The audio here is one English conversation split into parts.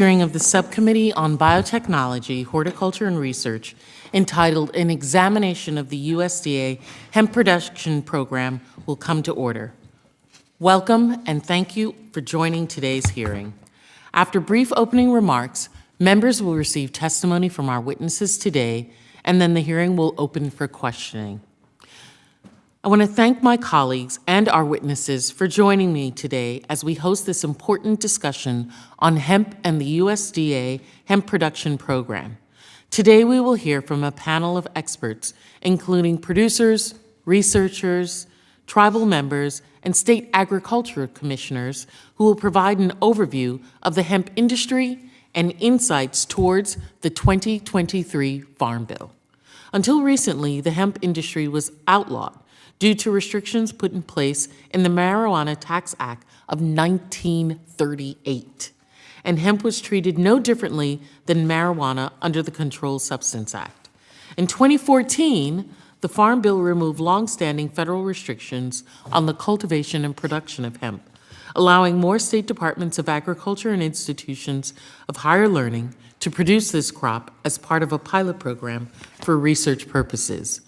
Hearing of the Subcommittee on Biotechnology, Horticulture, and Research entitled An Examination of the USDA Hemp Production Program will come to order. Welcome and thank you for joining today's hearing. After brief opening remarks, members will receive testimony from our witnesses today, and then the hearing will open for questioning. I want to thank my colleagues and our witnesses for joining me today as we host this important discussion on hemp and the USDA Hemp Production Program. Today we will hear from a panel of experts, including producers, researchers, tribal members, and state agriculture commissioners who will provide an overview of the hemp industry and insights towards the 2023 Farm Bill. Until recently, the hemp industry was outlawed due to restrictions put in place in the Marijuana Tax Act of 1938. And hemp was treated no differently than marijuana under the Controlled Substance Act. In 2014, the Farm Bill removed longstanding federal restrictions on the cultivation and production of hemp, allowing more state departments of agriculture and institutions of higher learning to produce this crop as part of a pilot program for research purposes.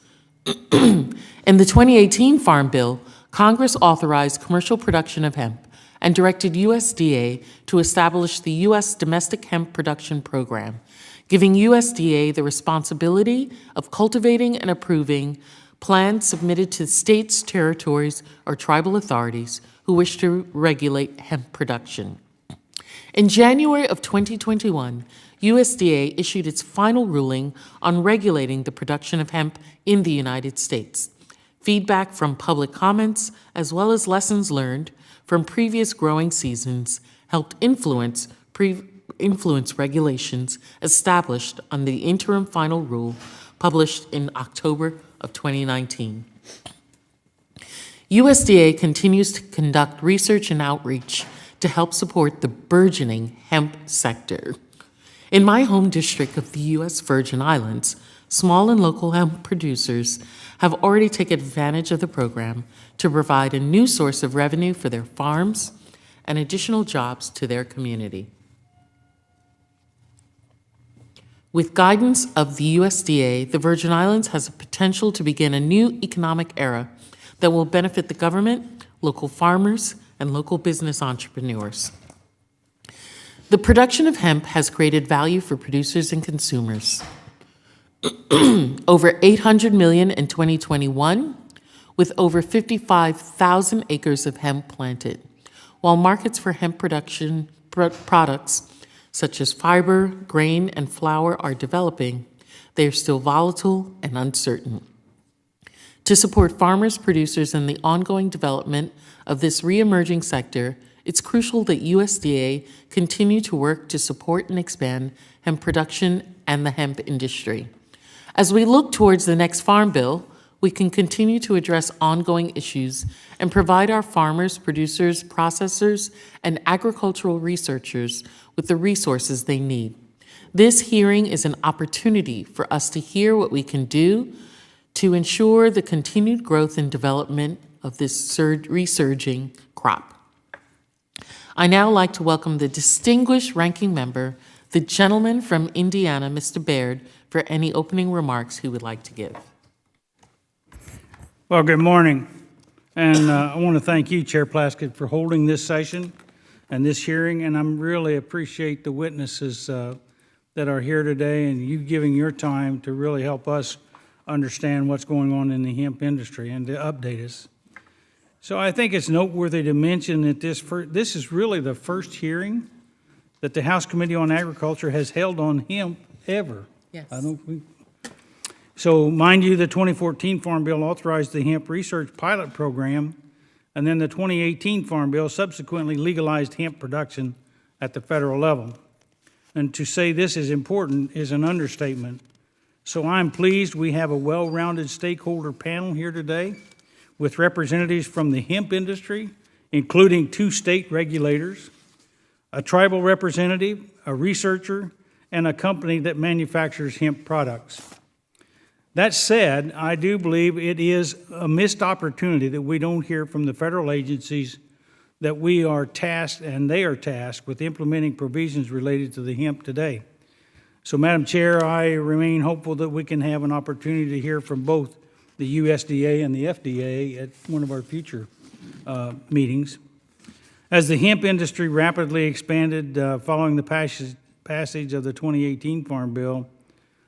In the 2018 Farm Bill, Congress authorized commercial production of hemp and directed USDA to establish the U.S. Domestic Hemp Production Program, giving USDA the responsibility of cultivating and approving plans submitted to states, territories, or tribal authorities who wish to regulate hemp production. In January of 2021, USDA issued its final ruling on regulating the production of hemp in the United States. Feedback from public comments, as well as lessons learned from previous growing seasons, helped influence regulations established on the interim final rule published in October of 2019. USDA continues to conduct research and outreach to help support the burgeoning hemp sector. In my home district of the U.S. Virgin Islands, small and local hemp producers have already taken advantage of the program to provide a new source of revenue for their farms and additional jobs to their community. With guidance of the USDA, the Virgin Islands has the potential to begin a new economic era that will benefit the government, local farmers, and local business entrepreneurs. The production of hemp has created value for producers and consumers. Over $800 million in 2021, with over 55,000 acres of hemp planted. While markets for hemp production products such as fiber, grain, and flour are developing, they are still volatile and uncertain. To support farmers, producers, and the ongoing development of this re-emerging sector, it's crucial that USDA continue to work to support and expand hemp production and the hemp industry. As we look towards the next Farm Bill, we can continue to address ongoing issues and provide our farmers, producers, processors, and agricultural researchers with the resources they need. This hearing is an opportunity for us to hear what we can do to ensure the continued growth and development of this resurging crop. I now like to welcome the distinguished ranking member, the gentleman from Indiana, Mr. Baird, for any opening remarks he would like to give. Well, good morning. And I want to thank you, Chair Plaskett, for holding this session and this hearing. And I really appreciate the witnesses that are here today and you giving your time to really help us understand what's going on in the hemp industry and to update us. So I think it's noteworthy to mention that this is really the first hearing that the House Committee on Agriculture has held on hemp ever. Yes. So mind you, the 2014 Farm Bill authorized the hemp research pilot program, and then the 2018 Farm Bill subsequently legalized hemp production at the federal level. And to say this is important is an understatement. So I'm pleased we have a well-rounded stakeholder panel here today with representatives from the hemp industry, including 2 state regulators, a tribal representative, a researcher, and a company that manufactures hemp products. That said, I do believe it is a missed opportunity that we don't hear from the federal agencies that we are tasked, and they are tasked, with implementing provisions related to the hemp today. So, Madam Chair, I remain hopeful that we can have an opportunity to hear from both the USDA and the FDA at one of our future meetings. As the hemp industry rapidly expanded following the passage of the 2018 Farm Bill,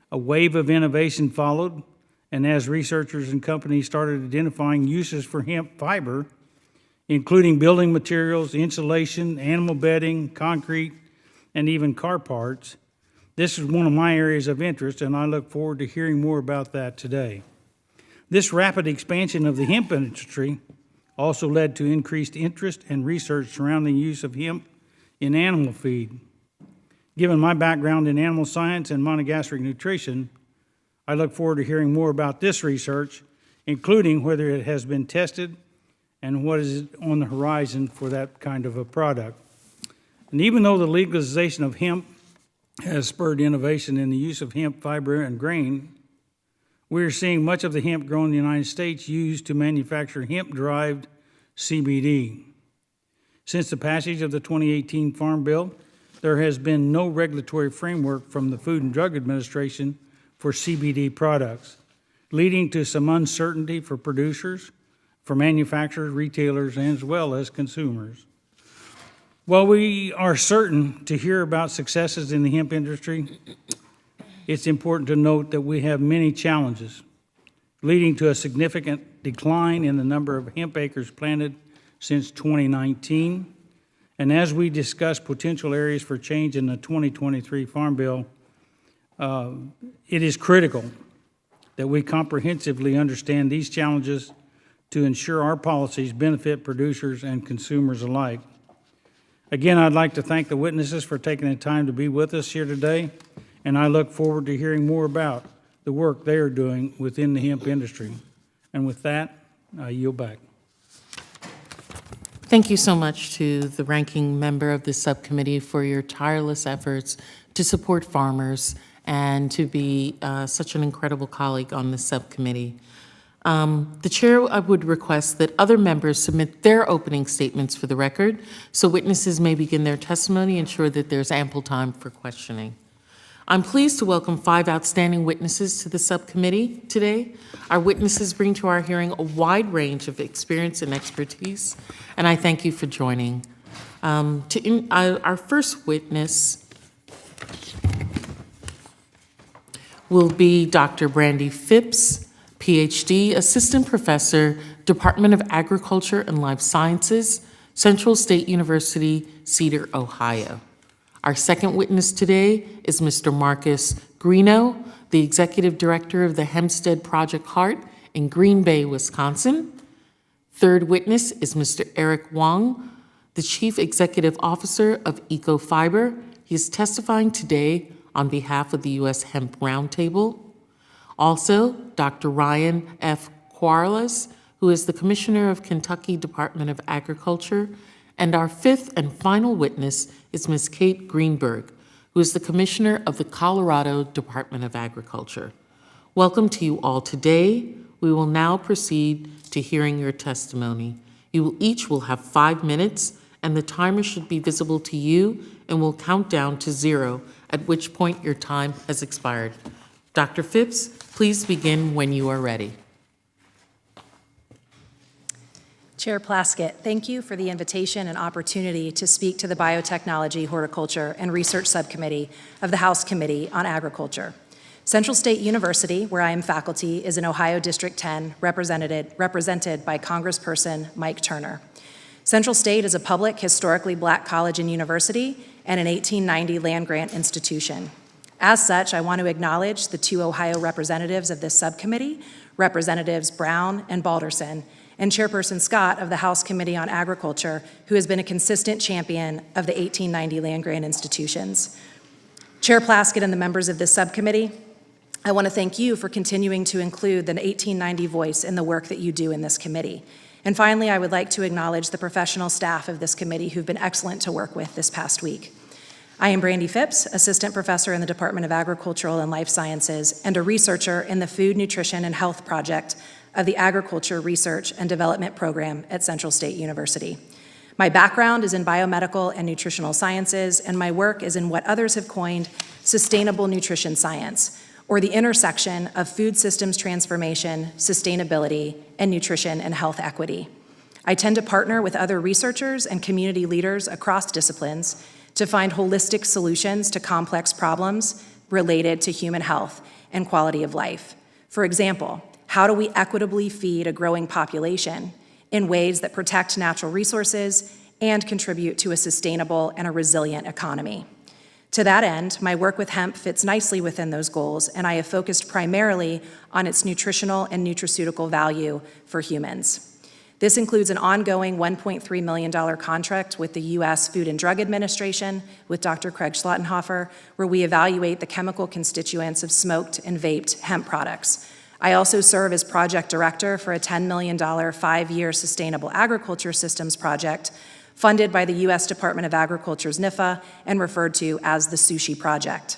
a wave of innovation followed, and as researchers and companies started identifying uses for hemp fiber, including building materials, insulation, animal bedding, concrete, and even car parts, this is one of my areas of interest, and I look forward to hearing more about that today. This rapid expansion of the hemp industry also led to increased interest and research surrounding the use of hemp in animal feed. Given my background in animal science and monogastric nutrition, I look forward to hearing more about this research, including whether it has been tested and what is on the horizon for that kind of a product. And even though the legalization of hemp has spurred innovation in the use of hemp fiber and grain, we are seeing much of the hemp grown in the United States used to manufacture hemp-derived CBD. Since the passage of the 2018 Farm Bill, there has been no regulatory framework from the Food and Drug Administration for CBD products, leading to some uncertainty for producers, for manufacturers, retailers, and as well as consumers. While we are certain to hear about successes in the hemp industry, it's important to note that we have many challenges, leading to a significant decline in the number of hemp acres planted since 2019. And as we discuss potential areas for change in the 2023 Farm Bill, it is critical that we comprehensively understand these challenges to ensure our policies benefit producers and consumers alike. Again, I'd like to thank the witnesses for taking the time to be with us here today, and I look forward to hearing more about the work they are doing within the hemp industry. And with that, I yield back. Thank you so much to the ranking member of this subcommittee for your tireless efforts to support farmers and to be such an incredible colleague on this subcommittee. The chair would request that other members submit their opening statements for the record so witnesses may begin their testimony, ensure that there's ample time for questioning. I'm pleased to welcome 5 outstanding witnesses to the subcommittee today. Our witnesses bring to our hearing a wide range of experience and expertise, and I thank you for joining. Our first witness will be Dr. Brandy Phipps, PhD, Assistant Professor, Department of Agriculture and Life Sciences, Central State University, Cedar, Ohio. Our second witness today is Mr. Marcus Greeno, the Executive Director of the Hempstead Project Heart in Green Bay, Wisconsin. Third witness is Mr. Eric Wong, the Chief Executive Officer of EcoFiber. He is testifying today on behalf of the U.S. Hemp Roundtable. Also, Dr. Ryan F. Quarles, who is the Commissioner of Kentucky Department of Agriculture. And our fifth and final witness is Ms. Kate Greenberg, who is the Commissioner of the Colorado Department of Agriculture. Welcome to you all today. We will now proceed to hearing your testimony. You each will have 5 minutes, and the timer should be visible to you and will count down to 0, at which point your time has expired. Dr. Phipps, please begin when you are ready. Chair Plaskett, thank you for the invitation and opportunity to speak to the Biotechnology, Horticulture, and Research Subcommittee of the House Committee on Agriculture. Central State University, where I am faculty, is in Ohio District 10, represented by Congressperson Mike Turner. Central State is a public, historically Black college and university and an 1890 land-grant institution. As such, I want to acknowledge the 2 Ohio representatives of this subcommittee, Representatives Brown and Balderson, and Chairperson Scott of the House Committee on Agriculture, who has been a consistent champion of the 1890 land-grant institutions. Chair Plaskett and the members of this subcommittee, I want to thank you for continuing to include the 1890 voice in the work that you do in this committee. And finally, I would like to acknowledge the professional staff of this committee who've been excellent to work with this past week. I am Brandy Phipps, Assistant Professor in the Department of Agricultural and Life Sciences and a researcher in the Food, Nutrition, and Health Project of the Agriculture Research and Development Program at Central State University. My background is in biomedical and nutritional sciences, and my work is in what others have coined sustainable nutrition science, or the intersection of food systems transformation, sustainability, and nutrition and health equity. I tend to partner with other researchers and community leaders across disciplines to find holistic solutions to complex problems related to human health and quality of life. For example, how do we equitably feed a growing population in ways that protect natural resources and contribute to a sustainable and a resilient economy? To that end, my work with hemp fits nicely within those goals, and I have focused primarily on its nutritional and nutraceutical value for humans. This includes an ongoing $1.3 million contract with the U.S. Food and Drug Administration with Dr. Craig Schlottenhofer, where we evaluate the chemical constituents of smoked and vaped hemp products. I also serve as project director for a $10 million 5-year sustainable agriculture systems project funded by the U.S. Department of Agriculture's NIFA and referred to as the Sushi Project.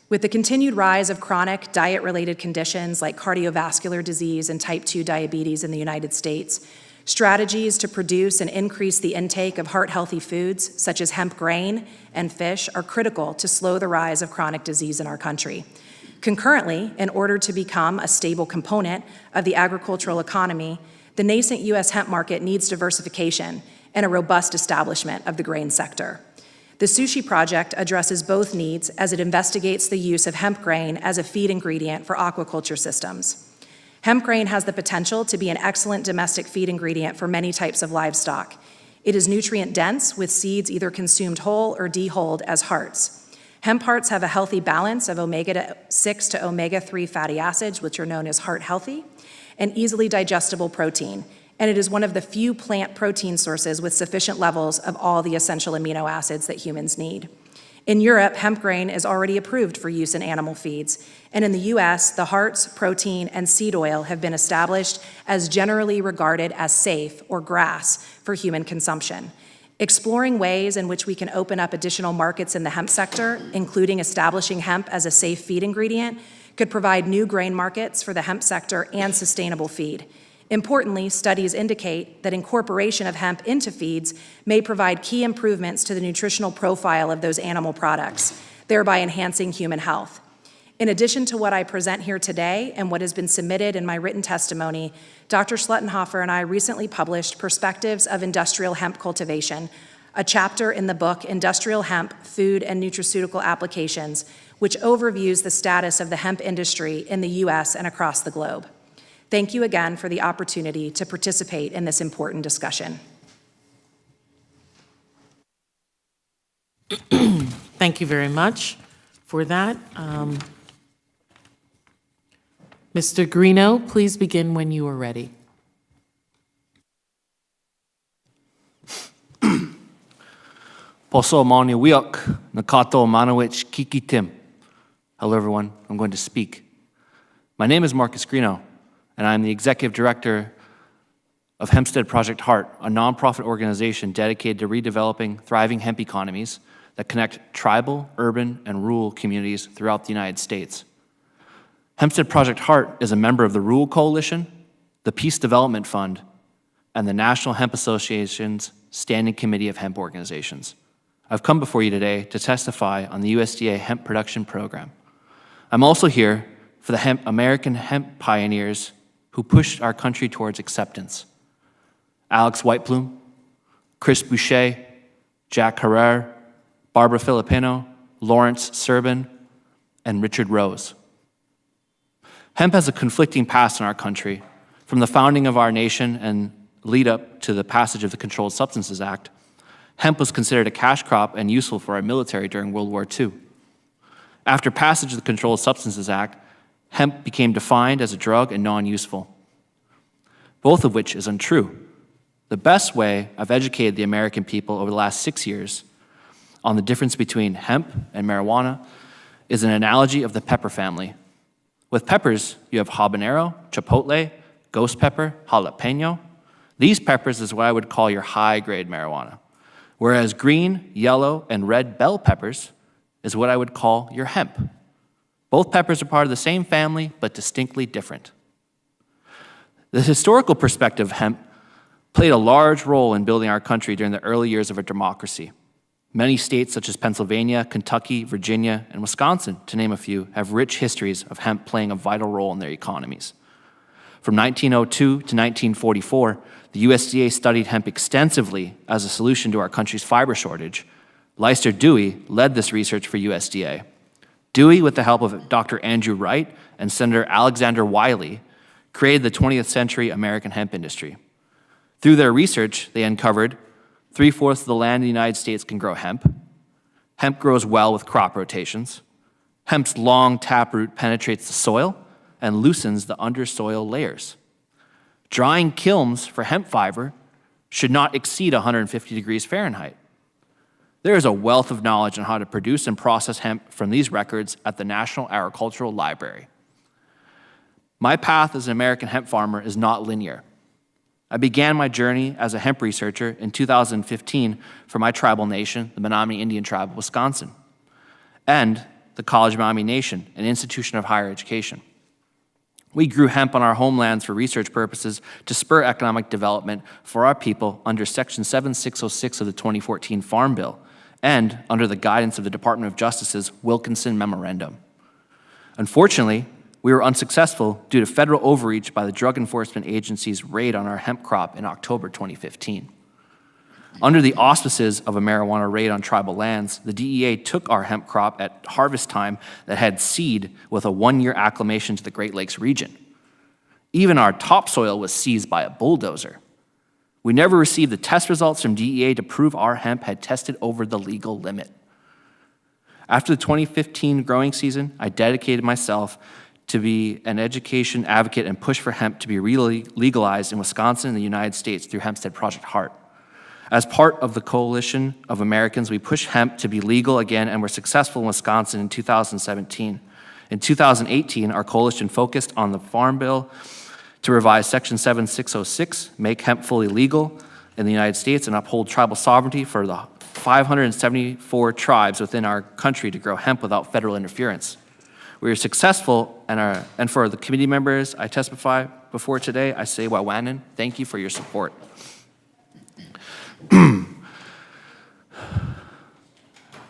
With the continued rise of chronic diet-related conditions like cardiovascular disease and type 2 diabetes in the United States, strategies to produce and increase the intake of heart-healthy foods, such as hemp grain and fish, are critical to slow the rise of chronic disease in our country. Concurrently, in order to become a stable component of the agricultural economy, the nascent U.S. hemp market needs diversification and a robust establishment of the grain sector. The Sushi Project addresses both needs as it investigates the use of hemp grain as a feed ingredient for aquaculture systems. Hemp grain has the potential to be an excellent domestic feed ingredient for many types of livestock. It is nutrient dense, with seeds either consumed whole or dehulled as hearts. Hemp hearts have a healthy balance of omega-6 to omega-3 fatty acids, which are known as heart healthy, and easily digestible protein, and it is one of the few plant protein sources with sufficient levels of all the essential amino acids that humans need. In Europe, hemp grain is already approved for use in animal feeds, and in the US, the hearts, protein, and seed oil have been established as generally regarded as safe or GRAS for human consumption. Exploring ways in which we can open up additional markets in the hemp sector, including establishing hemp as a safe feed ingredient, could provide new grain markets for the hemp sector and sustainable feed. Importantly, studies indicate that incorporation of hemp into feeds may provide key improvements to the nutritional profile of those animal products, thereby enhancing human health. In addition to what I present here today and what has been submitted in my written testimony, Dr. Schlottenhofer and I recently published Perspectives of Industrial Hemp Cultivation, a chapter in the book Industrial Hemp, Food and Nutraceutical Applications, which overviews the status of the hemp industry in the U.S. and across the globe. Thank you again for the opportunity to participate in this important discussion. Thank you very much for that. Mr. Greeno, please begin when you are ready. Poso mauni wiok, nakato manawich kiki tim. Hello everyone, I'm going to speak. My name is Marcus Greeno, and I'm the Executive Director of Hempstead Project Heart, a nonprofit organization dedicated to redeveloping thriving hemp economies that connect tribal, urban, and rural communities throughout the United States. Hempstead Project Heart is a member of the Rural Coalition, the Peace Development Fund, and the National Hemp Association's Standing Committee of Hemp Organizations. I've come before you today to testify on the USDA Hemp Production Program. I'm also here for the American hemp pioneers who pushed our country towards acceptance. Alex Whiteplume, Chris Boucher, Jack Herrera, Barbara Filipino, Lawrence Serban, and Richard Rose. Hemp has a conflicting past in our country. From the founding of our nation and lead up to the passage of the Controlled Substances Act, hemp was considered a cash crop and useful for our military during World War II. After passage of the Controlled Substances Act, hemp became defined as a drug and non-useful, both of which is untrue. The best way I've educated the American people over the last 6 years on the difference between hemp and marijuana is an analogy of the pepper family. With peppers, you have habanero, chipotle, ghost pepper, jalapeno. These peppers is what I would call your high-grade marijuana, whereas green, yellow, and red bell peppers is what I would call your hemp. Both peppers are part of the same family, but distinctly different. The historical perspective of hemp played a large role in building our country during the early years of our democracy. Many states such as Pennsylvania, Kentucky, Virginia, and Wisconsin, to name a few, have rich histories of hemp playing a vital role in their economies. From 1902 to 1944, the USDA studied hemp extensively as a solution to our country's fiber shortage. Leicester Dewey led this research for USDA. Dewey, with the help of Dr. Andrew Wright and Senator Alexander Wiley, created the 20th century American hemp industry. Through their research, they uncovered 3/4 of the land in the United States can grow hemp. Hemp grows well with crop rotations. Hemp's long taproot penetrates the soil and loosens the undersoil layers. Drying kilns for hemp fiber should not exceed 150 degrees Fahrenheit. There is a wealth of knowledge on how to produce and process hemp from these records at the National Agricultural Library. My path as an American hemp farmer is not linear. I began my journey as a hemp researcher in 2015 for my tribal nation, the Menominee Indian Tribe of Wisconsin, and the College of Menominee Nation, an institution of higher education. We grew hemp on our homelands for research purposes to spur economic development for our people under Section 7606 of the 2014 Farm Bill and under the guidance of the Department of Justice's Wilkinson Memorandum. Unfortunately, we were unsuccessful due to federal overreach by the Drug Enforcement Agency's raid on our hemp crop in October 2015. Under the auspices of a marijuana raid on tribal lands, the DEA took our hemp crop at harvest time that had seed with a 1-year acclimation to the Great Lakes region. Even our topsoil was seized by a bulldozer. We never received the test results from DEA to prove our hemp had tested over the legal limit. After the 2015 growing season, I dedicated myself to be an education advocate and push for hemp to be legalized in Wisconsin and the United States through Hempstead Project Heart. As part of the coalition of Americans, we pushed hemp to be legal again and were successful in Wisconsin in 2017. In 2018, our coalition focused on the Farm Bill to revise Section 7606, make hemp fully legal in the United States, and uphold tribal sovereignty for the 574 tribes within our country to grow hemp without federal interference. We were successful, and for the committee members I testify before today, I say Wawanan, thank you for your support.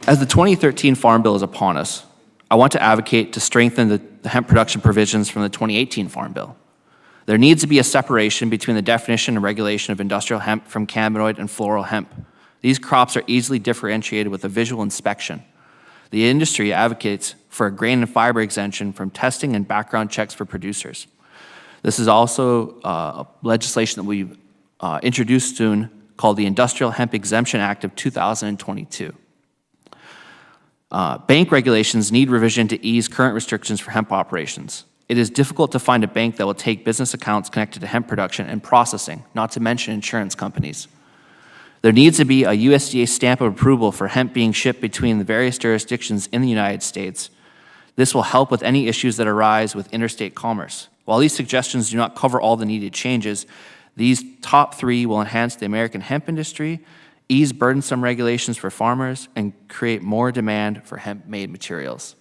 As the 2013 Farm Bill is upon us, I want to advocate to strengthen the hemp production provisions from the 2018 Farm Bill. There needs to be a separation between the definition and regulation of industrial hemp from cannabinoid and floral hemp. These crops are easily differentiated with a visual inspection. The industry advocates for a grain and fiber exemption from testing and background checks for producers. This is also legislation that we introduced soon called the Industrial Hemp Exemption Act of 2022. Bank regulations need revision to ease current restrictions for hemp operations. It is difficult to find a bank that will take business accounts connected to hemp production and processing, not to mention insurance companies. There needs to be a USDA stamp of approval for hemp being shipped between the various jurisdictions in the United States. This will help with any issues that arise with interstate commerce. While these suggestions do not cover all the needed changes, these top 3 will enhance the American hemp industry, ease burdensome regulations for farmers, and create more demand for hemp-made materials.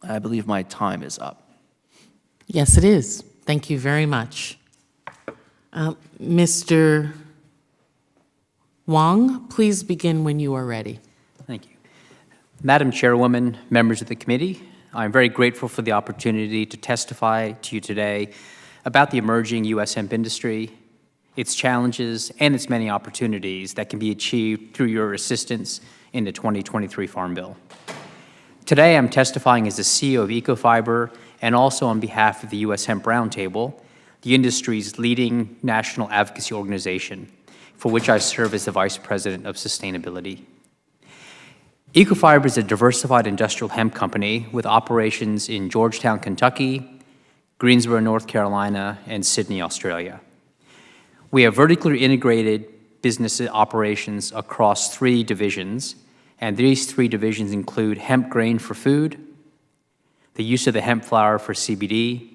I believe my time is up. Yes, it is. Thank you very much. Mr. Wong, please begin when you are ready. Thank you. Madam Chairwoman, members of the committee, I'm very grateful for the opportunity to testify to you today about the emerging U.S. hemp industry, its challenges, and its many opportunities that can be achieved through your assistance in the 2023 Farm Bill. Today, I'm testifying as the CEO of EcoFiber and also on behalf of the U.S. Hemp Roundtable, the industry's leading national advocacy organization, for which I serve as the Vice President of Sustainability. EcoFiber is a diversified industrial hemp company with operations in Georgetown, Kentucky, Greensboro, North Carolina, and Sydney, Australia. We have vertically integrated business operations across 3 divisions, and these 3 divisions include hemp grain for food, the use of the hemp flower for CBD,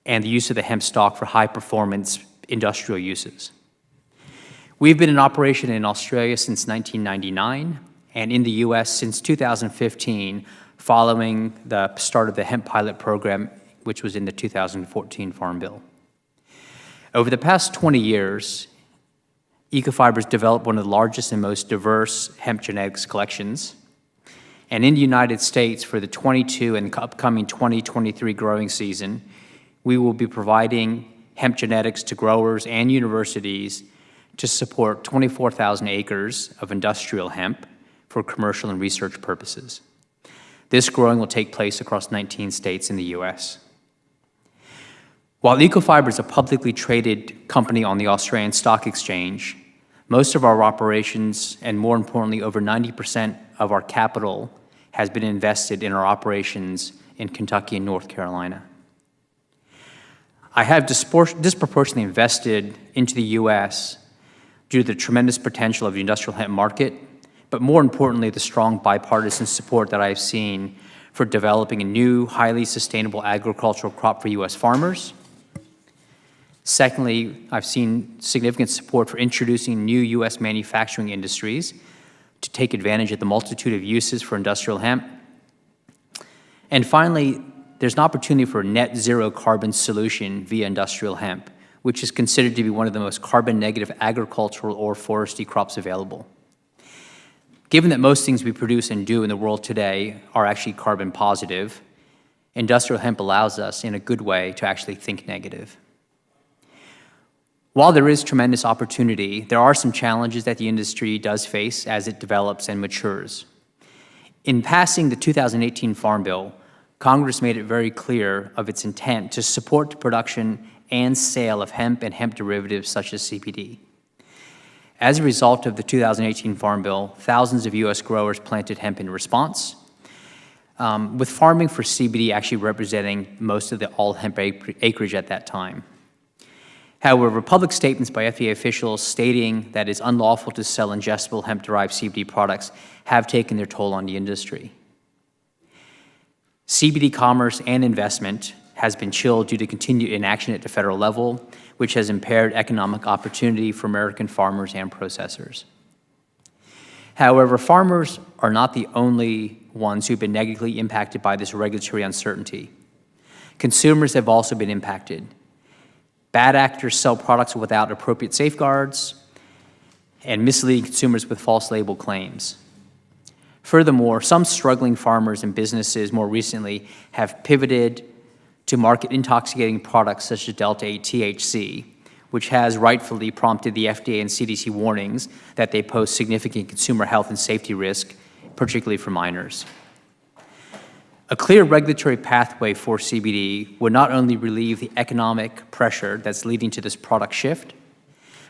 and the use of the hemp stalk for high-performance industrial uses. We've been in operation in Australia since 1999, and in the U.S. since 2015, following the start of the hemp pilot program, which was in the 2014 Farm Bill. Over the past 20 years, Ecofibers developed one of the largest and most diverse hemp genetics collections. And in the United States, for the 22 and upcoming 2023 growing season, we will be providing hemp genetics to growers and universities to support 24,000 acres of industrial hemp for commercial and research purposes. This growing will take place across 19 states in the U.S. While Ecofiber is a publicly traded company on the Australian Stock Exchange, most of our operations, and more importantly, over 90% of our capital, has been invested in our operations in Kentucky and North Carolina. I have disproportionately invested into the U.S. due to the tremendous potential of the industrial hemp market, but more importantly, the strong bipartisan support that I've seen for developing a new, highly sustainable agricultural crop for U.S. farmers. Secondly, I've seen significant support for introducing new U.S. manufacturing industries to take advantage of the multitude of uses for industrial hemp. And finally, there's an opportunity for a net zero carbon solution via industrial hemp, which is considered to be one of the most carbon negative agricultural or forestry crops available. Given that most things we produce and do in the world today are actually carbon positive, industrial hemp allows us in a good way to actually think negative. While there is tremendous opportunity, there are some challenges that the industry does face as it develops and matures. In passing the 2018 Farm Bill, Congress made it very clear of its intent to support the production and sale of hemp and hemp derivatives such as CBD. As a result of the 2018 Farm Bill, thousands of U.S. growers planted hemp in response, with farming for CBD actually representing most of the all hemp acreage at that time. However, public statements by FDA officials stating that it's unlawful to sell ingestible hemp-derived CBD products have taken their toll on the industry. CBD commerce and investment has been chilled due to continued inaction at the federal level, which has impaired economic opportunity for American farmers and processors. However, farmers are not the only ones who've been negatively impacted by this regulatory uncertainty. Consumers have also been impacted. Bad actors sell products without appropriate safeguards and misleading consumers with false label claims. Furthermore, some struggling farmers and businesses more recently have pivoted to market intoxicating products such as Delta-8 THC, which has rightfully prompted the FDA and CDC warnings that they pose significant consumer health and safety risk, particularly for minors. A clear regulatory pathway for CBD would not only relieve the economic pressure that's leading to this product shift,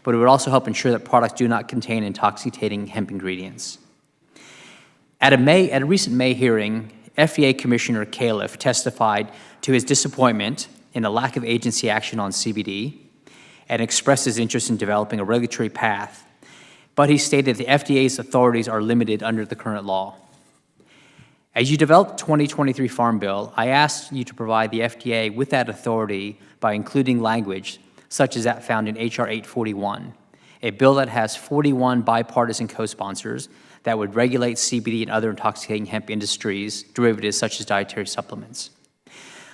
but it would also help ensure that products do not contain intoxicating hemp ingredients. At a recent May hearing, FDA Commissioner Califf testified to his disappointment in the lack of agency action on CBD and expressed his interest in developing a regulatory path, but he stated the FDA's authorities are limited under the current law. As you develop the 2023 Farm Bill, I asked you to provide the FDA with that authority by including language such as that found in H.R. 841, a bill that has 41 bipartisan co-sponsors that would regulate CBD and other intoxicating hemp industries, derivatives such as dietary supplements.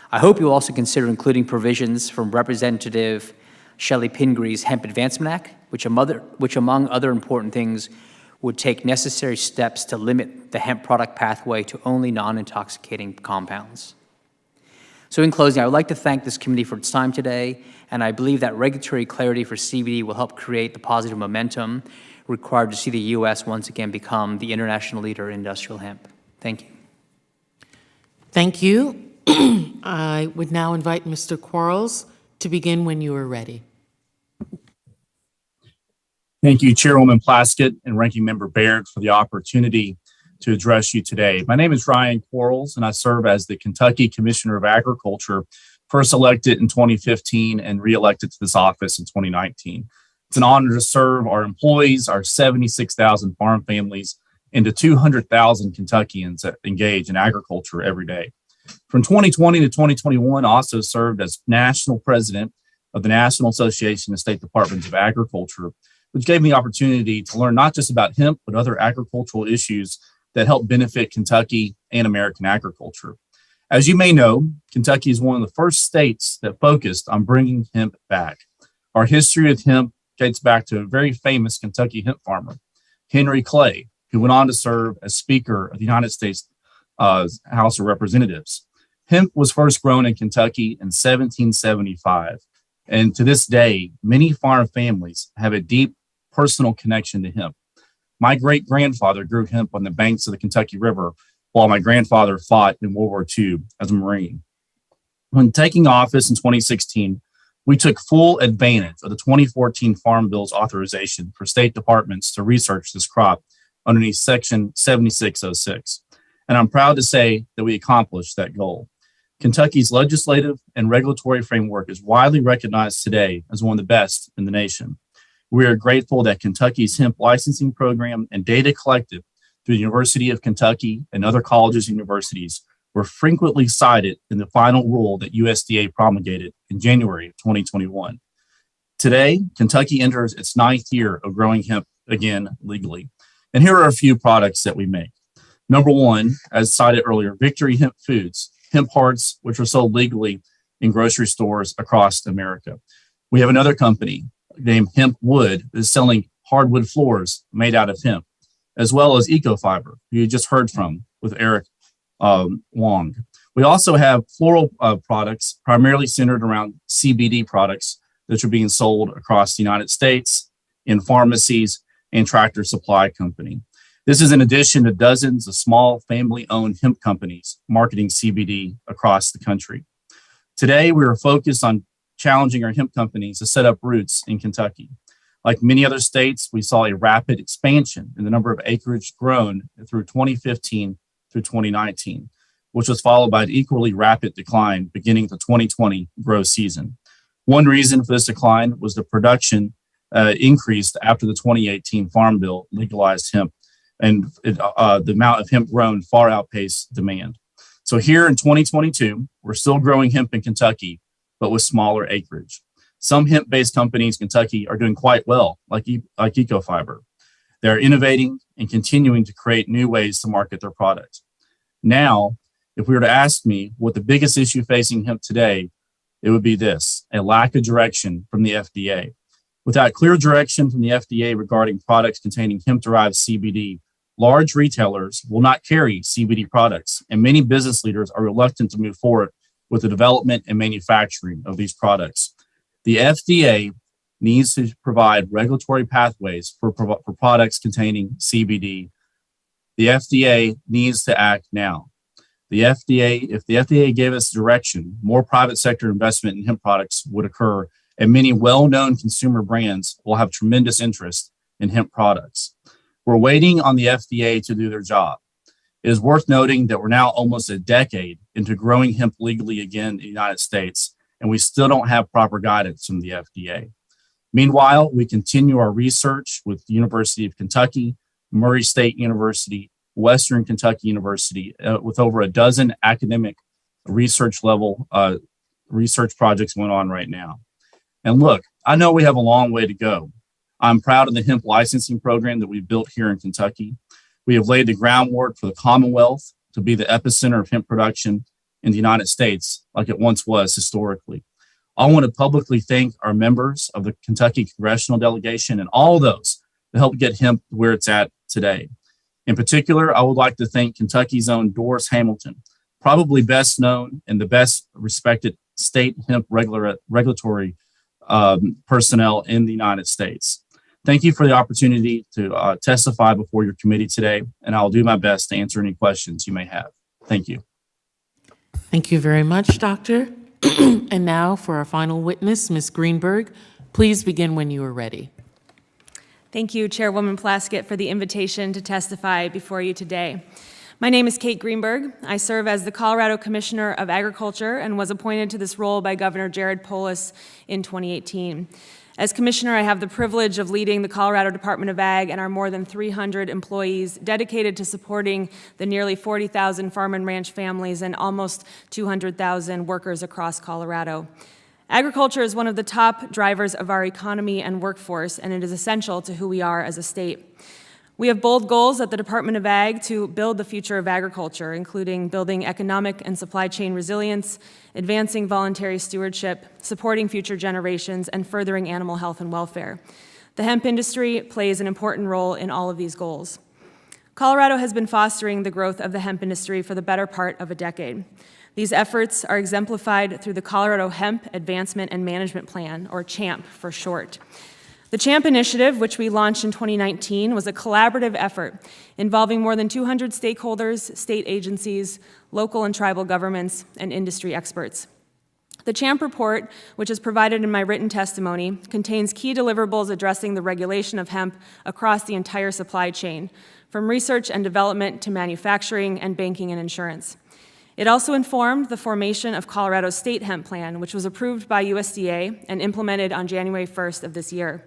I hope you'll also consider including provisions from Representative Shelley Pingree's Hemp Advancement Act, which among other important things would take necessary steps to limit the hemp product pathway to only non-intoxicating compounds. So in closing, I would like to thank this committee for its time today, and I believe that regulatory clarity for CBD will help create the positive momentum required to see the U.S. once again become the international leader in industrial hemp. Thank you. Thank you. I would now invite Mr. Quarles to begin when you are ready. Thank you, Chairwoman Plaskett and Ranking Member Baird, for the opportunity to address you today. My name is Ryan Quarles, and I serve as the Kentucky Commissioner of Agriculture, first elected in 2015 and reelected to this office in 2019. It's an honor to serve our employees, our 76,000 farm families, and the 200,000 Kentuckians that engage in agriculture every day. From 2020 to 2021, I also served as National President of the National Association of State Departments of Agriculture, which gave me the opportunity to learn not just about hemp, but other agricultural issues that help benefit Kentucky and American agriculture. As you may know, Kentucky is one of the first states that focused on bringing hemp back. Our history with hemp dates back to a very famous Kentucky hemp farmer, Henry Clay, who went on to serve as Speaker of the United States House of Representatives. Hemp was first grown in Kentucky in 1775, and to this day, many farm families have a deep personal connection to hemp. My great-grandfather grew hemp on the banks of the Kentucky River while my grandfather fought in World War II as a Marine. When taking office in 2016, we took full advantage of the 2014 Farm Bill's authorization for state departments to research this crop underneath Section 7606. And I'm proud to say that we accomplished that goal. Kentucky's legislative and regulatory framework is widely recognized today as one of the best in the nation. We are grateful that Kentucky's hemp licensing program and data collected through the University of Kentucky and other colleges and universities were frequently cited in the final rule that USDA promulgated in January of 2021. Today, Kentucky enters its 9th year of growing hemp again legally. And here are a few products that we make. Number one, as cited earlier, Victory Hemp Foods, hemp hearts, which are sold legally in grocery stores across America. We have another company named Hemp Wood that is selling hardwood floors made out of hemp, as well as Ecofiber, who you just heard from with Eric Wong. We also have floral products primarily centered around CBD products that are being sold across the United States in pharmacies and Tractor Supply Company. This is in addition to dozens of small family-owned hemp companies marketing CBD across the country. Today, we are focused on challenging our hemp companies to set up roots in Kentucky. Like many other states, we saw a rapid expansion in the number of acreage grown through 2015 through 2019, which was followed by an equally rapid decline beginning the 2020 grow season. One reason for this decline was the production increased after the 2018 Farm Bill legalized hemp, and the amount of hemp grown far outpaced demand. So here in 2022, we're still growing hemp in Kentucky, but with smaller acreage. Some hemp-based companies in Kentucky are doing quite well, like Ecofiber. They're innovating and continuing to create new ways to market their products. Now, if we were to ask me what the biggest issue facing hemp today, it would be this: a lack of direction from the FDA. Without clear direction from the FDA regarding products containing hemp-derived CBD, large retailers will not carry CBD products, and many business leaders are reluctant to move forward with the development and manufacturing of these products. The FDA needs to provide regulatory pathways for products containing CBD. The FDA needs to act now. If the FDA gave us direction, more private sector investment in hemp products would occur, and many well-known consumer brands will have tremendous interest in hemp products. We're waiting on the FDA to do their job. It is worth noting that we're now almost a decade into growing hemp legally again in the United States, and we still don't have proper guidance from the FDA. Meanwhile, we continue our research with the University of Kentucky, Murray State University, Western Kentucky University, with over a dozen academic research projects going on right now. And look, I know we have a long way to go. I'm proud of the hemp licensing program that we've built here in Kentucky. We have laid the groundwork for the Commonwealth to be the epicenter of hemp production in the United States, like it once was historically. I want to publicly thank our members of the Kentucky Congressional Delegation and all those that helped get hemp where it's at today. In particular, I would like to thank Kentucky's own Doris Hamilton, probably best known and the best respected state hemp regulatory personnel in the United States. Thank you for the opportunity to testify before your committee today, and I'll do my best to answer any questions you may have. Thank you. Thank you very much, Doctor. And now for our final witness, Ms. Greenberg. Please begin when you are ready. Thank you, Chairwoman Plaskett, for the invitation to testify before you today. My name is Kate Greenberg. I serve as the Colorado Commissioner of Agriculture and was appointed to this role by Governor Jared Polis in 2018. As Commissioner, I have the privilege of leading the Colorado Department of Ag and our more than 300 employees dedicated to supporting the nearly 40,000 farm and ranch families and almost 200,000 workers across Colorado. Agriculture is one of the top drivers of our economy and workforce, and it is essential to who we are as a state. We have bold goals at the Department of Ag to build the future of agriculture, including building economic and supply chain resilience, advancing voluntary stewardship, supporting future generations, and furthering animal health and welfare. The hemp industry plays an important role in all of these goals. Colorado has been fostering the growth of the hemp industry for the better part of a decade. These efforts are exemplified through the Colorado Hemp Advancement and Management Plan, or CHAMP for short. The CHAMP initiative, which we launched in 2019, was a collaborative effort involving more than 200 stakeholders, state agencies, local and tribal governments, and industry experts. The CHAMP report, which is provided in my written testimony, contains key deliverables addressing the regulation of hemp across the entire supply chain, from research and development to manufacturing and banking and insurance. It also informed the formation of Colorado's state hemp plan, which was approved by USDA and implemented on January 1st of this year.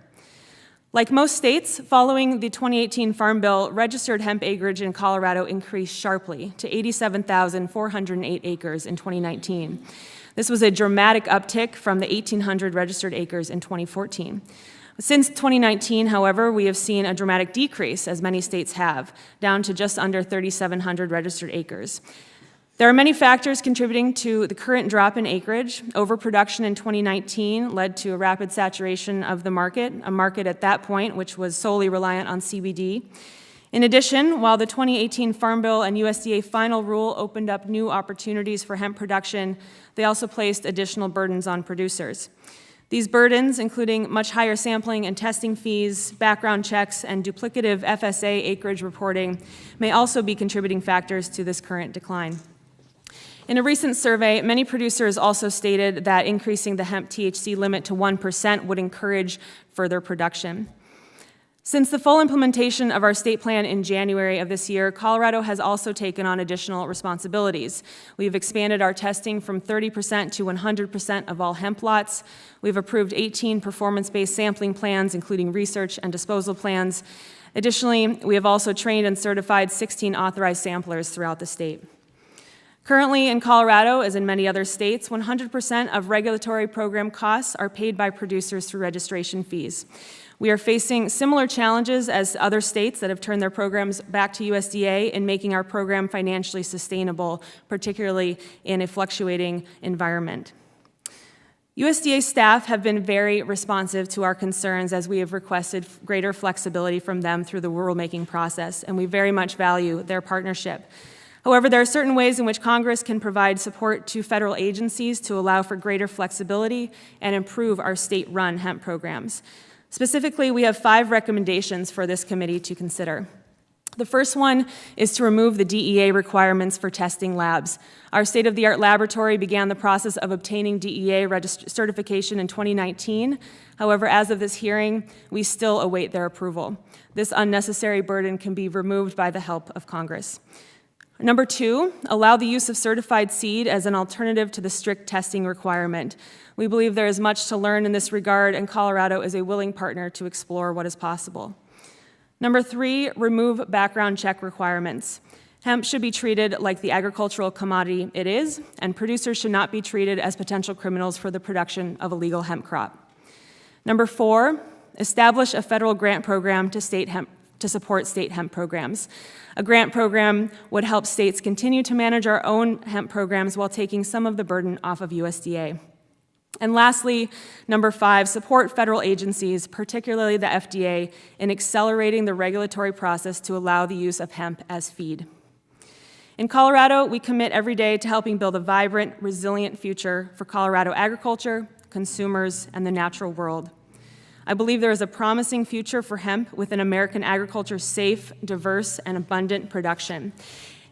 Like most states, following the 2018 Farm Bill, registered hemp acreage in Colorado increased sharply to 87,408 acres in 2019. This was a dramatic uptick from the 1,800 registered acres in 2014. Since 2019, however, we have seen a dramatic decrease, as many states have, down to just under 3,700 registered acres. There are many factors contributing to the current drop in acreage. Overproduction in 2019 led to a rapid saturation of the market, a market at that point which was solely reliant on CBD. In addition, while the 2018 Farm Bill and USDA final rule opened up new opportunities for hemp production, they also placed additional burdens on producers. These burdens, including much higher sampling and testing fees, background checks, and duplicative FSA acreage reporting, may also be contributing factors to this current decline. In a recent survey, many producers also stated that increasing the hemp THC limit to 1% would encourage further production. Since the full implementation of our state plan in January of this year, Colorado has also taken on additional responsibilities. We've expanded our testing from 30% to 100% of all hemp lots. We've approved 18 performance-based sampling plans, including research and disposal plans. Additionally, we have also trained and certified 16 authorized samplers throughout the state. Currently, in Colorado, as in many other states, 100% of regulatory program costs are paid by producers through registration fees. We are facing similar challenges as other states that have turned their programs back to USDA in making our program financially sustainable, particularly in a fluctuating environment. USDA staff have been very responsive to our concerns as we have requested greater flexibility from them through the rulemaking process, and we very much value their partnership. However, there are certain ways in which Congress can provide support to federal agencies to allow for greater flexibility and improve our state-run hemp programs. Specifically, we have 5 recommendations for this committee to consider. The first one is to remove the DEA requirements for testing labs. Our state-of-the-art laboratory began the process of obtaining DEA certification in 2019. However, as of this hearing, we still await their approval. This unnecessary burden can be removed by the help of Congress. Number 2, allow the use of certified seed as an alternative to the strict testing requirement. We believe there is much to learn in this regard, and Colorado is a willing partner to explore what is possible. Number 3, remove background check requirements. Hemp should be treated like the agricultural commodity it is, and producers should not be treated as potential criminals for the production of a legal hemp crop. Number 4, establish a federal grant program to support state hemp programs. A grant program would help states continue to manage our own hemp programs while taking some of the burden off of USDA. And lastly, number 5, support federal agencies, particularly the FDA, in accelerating the regulatory process to allow the use of hemp as feed. In Colorado, we commit every day to helping build a vibrant, resilient future for Colorado agriculture, consumers, and the natural world. I believe there is a promising future for hemp within American agriculture's safe, diverse, and abundant production.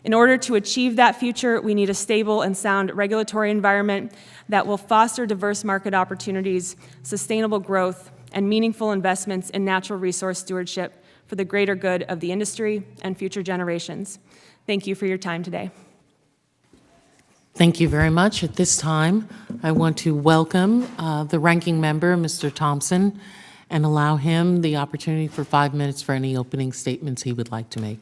In order to achieve that future, we need a stable and sound regulatory environment that will foster diverse market opportunities, sustainable growth, and meaningful investments in natural resource stewardship for the greater good of the industry and future generations. Thank you for your time today. Thank you very much. At this time, I want to welcome the ranking member, Mr. Thompson, and allow him the opportunity for 5 minutes for any opening statements he would like to make.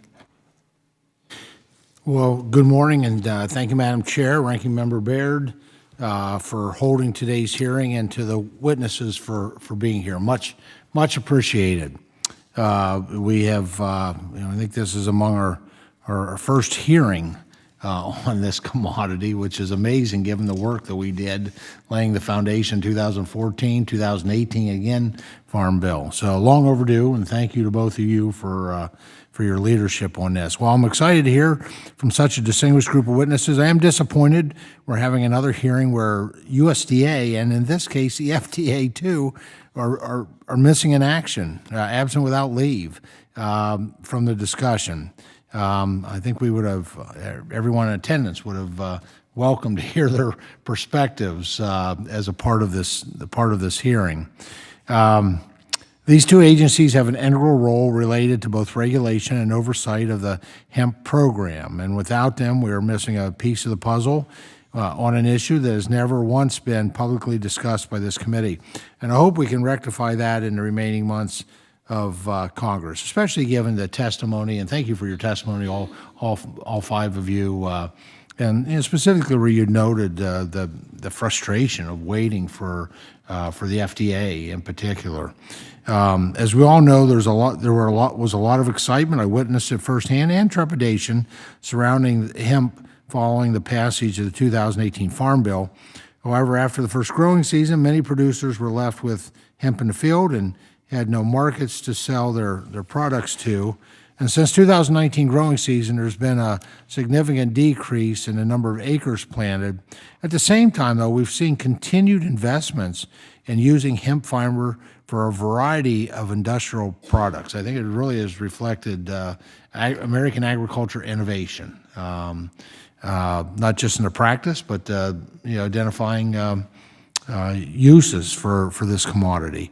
Well, good morning, and thank you, Madam Chair, Ranking Member Baird, for holding today's hearing, and to the witnesses for being here. Much appreciated. We have, I think this is among our first hearing on this commodity, which is amazing given the work that we did laying the foundation 2014, 2018, again, Farm Bill. So long overdue, and thank you to both of you for your leadership on this. While I'm excited to hear from such a distinguished group of witnesses, I am disappointed we're having another hearing where USDA, and in this case, the FDA too, are missing in action, absent without leave from the discussion. I think we would have, everyone in attendance would have welcomed to hear their perspectives as a part of this hearing. These two agencies have an integral role related to both regulation and oversight of the hemp program, and without them, we are missing a piece of the puzzle on an issue that has never once been publicly discussed by this committee. And I hope we can rectify that in the remaining months of Congress, especially given the testimony, and thank you for your testimony, all five of you, and specifically where you noted the frustration of waiting for the FDA in particular. As we all know, was a lot of excitement. I witnessed it firsthand, and trepidation surrounding hemp following the passage of the 2018 Farm Bill. However, after the first growing season, many producers were left with hemp in the field and had no markets to sell their products to. And since 2019 growing season, there's been a significant decrease in the number of acres planted. At the same time, though, we've seen continued investments in using hemp fiber for a variety of industrial products. I think it really has reflected American agriculture innovation, not just in the practice, but identifying uses for this commodity.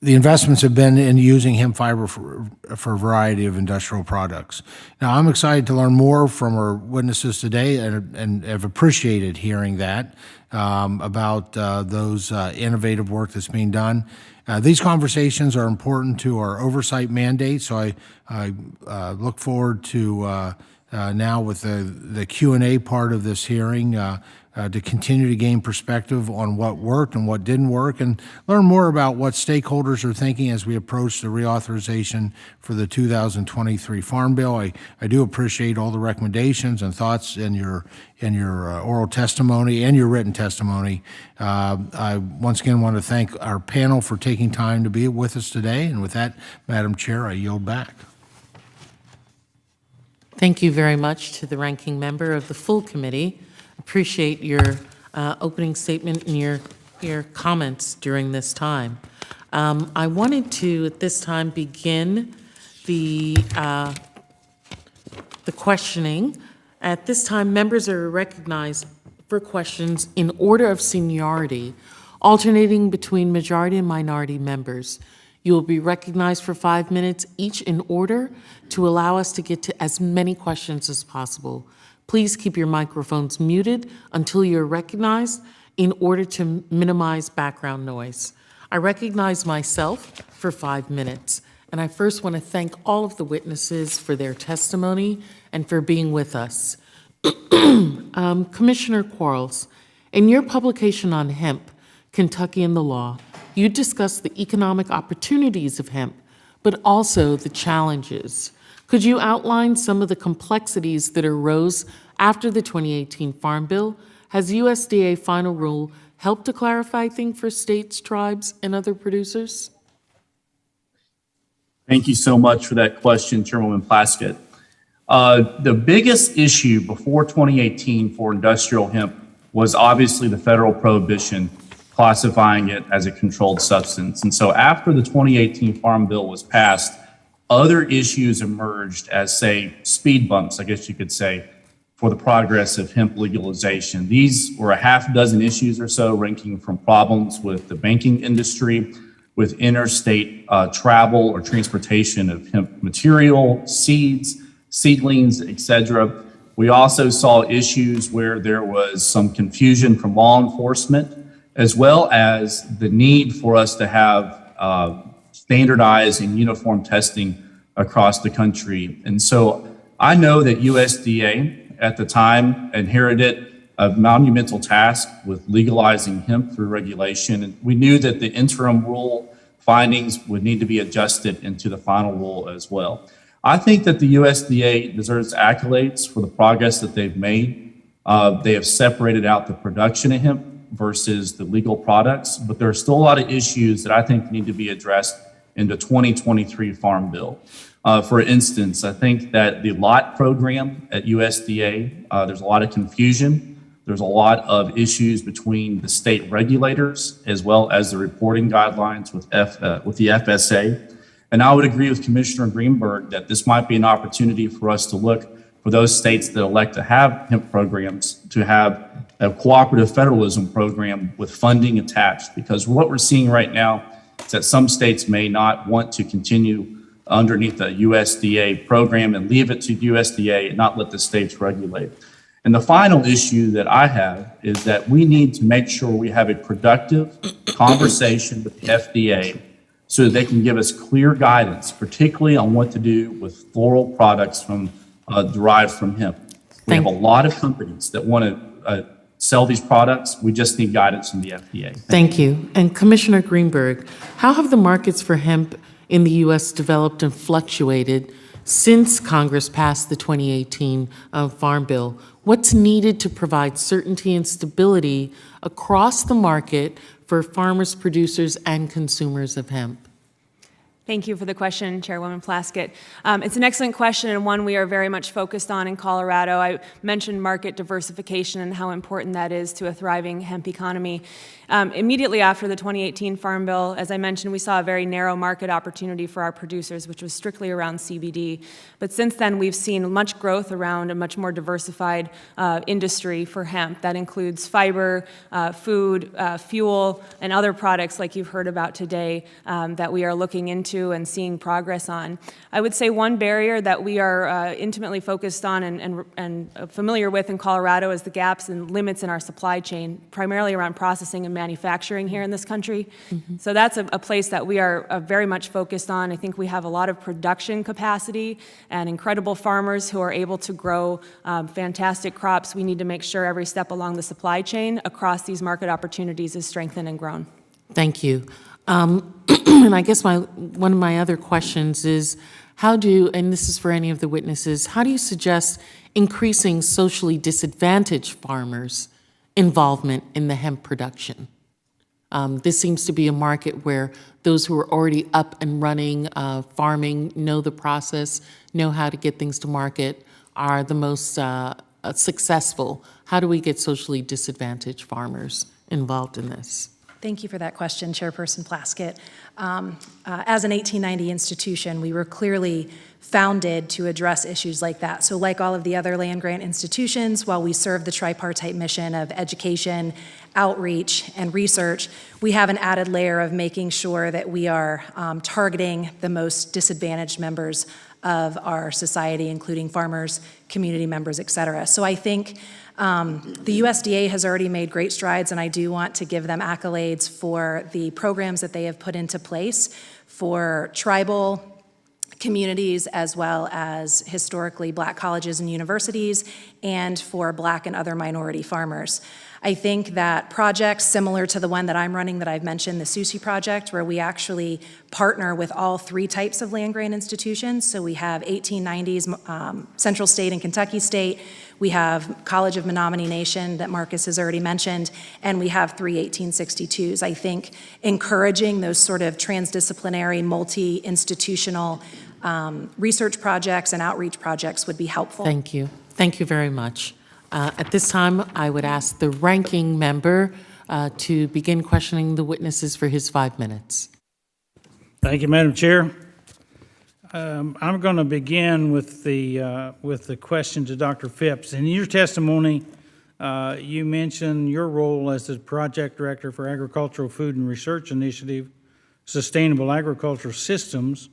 The investments have been in using hemp fiber for a variety of industrial products. Now, I'm excited to learn more from our witnesses today, and have appreciated hearing that about those innovative work that's being done. These conversations are important to our oversight mandate, so I look forward to now with the Q&A part of this hearing to continue to gain perspective on what worked and what didn't work, and learn more about what stakeholders are thinking as we approach the reauthorization for the 2023 Farm Bill. I do appreciate all the recommendations and thoughts in your oral testimony and your written testimony. I once again want to thank our panel for taking time to be with us today, and with that, Madam Chair, I yield back. Thank you very much to the ranking member of the full committee. Appreciate your opening statement and your comments during this time. I wanted to, at this time, begin the questioning. At this time, members are recognized for questions in order of seniority, alternating between majority and minority members. You will be recognized for 5 minutes each in order to allow us to get to as many questions as possible. Please keep your microphones muted until you're recognized in order to minimize background noise. I recognize myself for 5 minutes, and I first want to thank all of the witnesses for their testimony and for being with us. Commissioner Quarles, in your publication on hemp, Kentucky and the Law, you discussed the economic opportunities of hemp, but also the challenges. Could you outline some of the complexities that arose after the 2018 Farm Bill? Has USDA final rule helped to clarify things for states, tribes, and other producers? Thank you so much for that question, Chairwoman Plaskett. The biggest issue before 2018 for industrial hemp was obviously the federal prohibition classifying it as a controlled substance. And so after the 2018 Farm Bill was passed, other issues emerged as, say, speed bumps, I guess you could say, for the progress of hemp legalization. These were a half dozen issues or so, ranging from problems with the banking industry, with interstate travel or transportation of hemp material, seeds, seedlings, etc. We also saw issues where there was some confusion from law enforcement, as well as the need for us to have standardized and uniform testing across the country. And so I know that USDA at the time inherited a monumental task with legalizing hemp through regulation. And we knew that the interim rule findings would need to be adjusted into the final rule as well. I think that the USDA deserves accolades for the progress that they've made. They have separated out the production of hemp versus the legal products, but there are still a lot of issues that I think need to be addressed in the 2023 Farm Bill. For instance, I think that the lot program at USDA, there's a lot of confusion. There's a lot of issues between the state regulators as well as the reporting guidelines with the FSA. And I would agree with Commissioner Greenberg that this might be an opportunity for us to look for those states that elect to have hemp programs to have a cooperative federalism program with funding attached. Because what we're seeing right now is that some states may not want to continue underneath the USDA program and leave it to USDA and not let the states regulate. And the final issue that I have is that we need to make sure we have a productive conversation with the FDA so that they can give us clear guidance, particularly on what to do with floral products from derived from hemp. We have a lot of companies that want to sell these products. We just need guidance from the FDA. Thank you. And Commissioner Greenberg, how have the markets for hemp in the U.S. developed and fluctuated since Congress passed the 2018 Farm Bill? What's needed to provide certainty and stability across the market for farmers, producers, and consumers of hemp? Thank you for the question, Chairwoman Plaskett. It's an excellent question and one we are very much focused on in Colorado. I mentioned market diversification and how important that is to a thriving hemp economy. Immediately after the 2018 Farm Bill, as I mentioned, we saw a very narrow market opportunity for our producers, which was strictly around CBD. But since then, we've seen much growth around a much more diversified industry for hemp. That includes fiber, food, fuel, and other products like you've heard about today that we are looking into and seeing progress on. I would say one barrier that we are intimately focused on and familiar with in Colorado is the gaps and limits in our supply chain, primarily around processing and manufacturing here in this country. Mm-hmm. So that's a place that we are very much focused on. I think we have a lot of production capacity and incredible farmers who are able to grow fantastic crops. We need to make sure every step along the supply chain across these market opportunities is strengthened and grown. Thank you. And I guess one of my other questions is, and this is for any of the witnesses, how do you suggest increasing socially disadvantaged farmers' involvement in the hemp production? This seems to be a market where those who are already up and running, farming, know the process, know how to get things to market, are the most successful. How do we get socially disadvantaged farmers involved in this? Thank you for that question, Chairperson Plaskett. As an 1890 institution, we were clearly founded to address issues like that. So like all of the other land-grant institutions, while we serve the tripartite mission of education, outreach, and research, we have an added layer of making sure that we are targeting the most disadvantaged members of our society, including farmers, community members, et cetera. So I think the USDA has already made great strides, and I do want to give them accolades for the programs that they have put into place for tribal communities as well as historically Black colleges and universities, and for Black and other minority farmers. I think that projects similar to the one that I'm running that I've mentioned, the SUSE project, where we actually partner with all three types of land-grant institutions. So we have 1890s Central State and Kentucky State, we have College of Menominee Nation that Marcus has already mentioned, and we have 3 1862s. I think encouraging those sort of transdisciplinary, multi-institutional research projects and outreach projects would be helpful. Thank you. Thank you very much. At this time, I would ask the ranking member to begin questioning the witnesses for his 5 minutes. Thank you, Madam Chair. I'm going to begin with the question to Dr. Phipps. In your testimony, you mentioned your role as the project director for Agricultural Food and Research Initiative, Sustainable Agricultural Systems.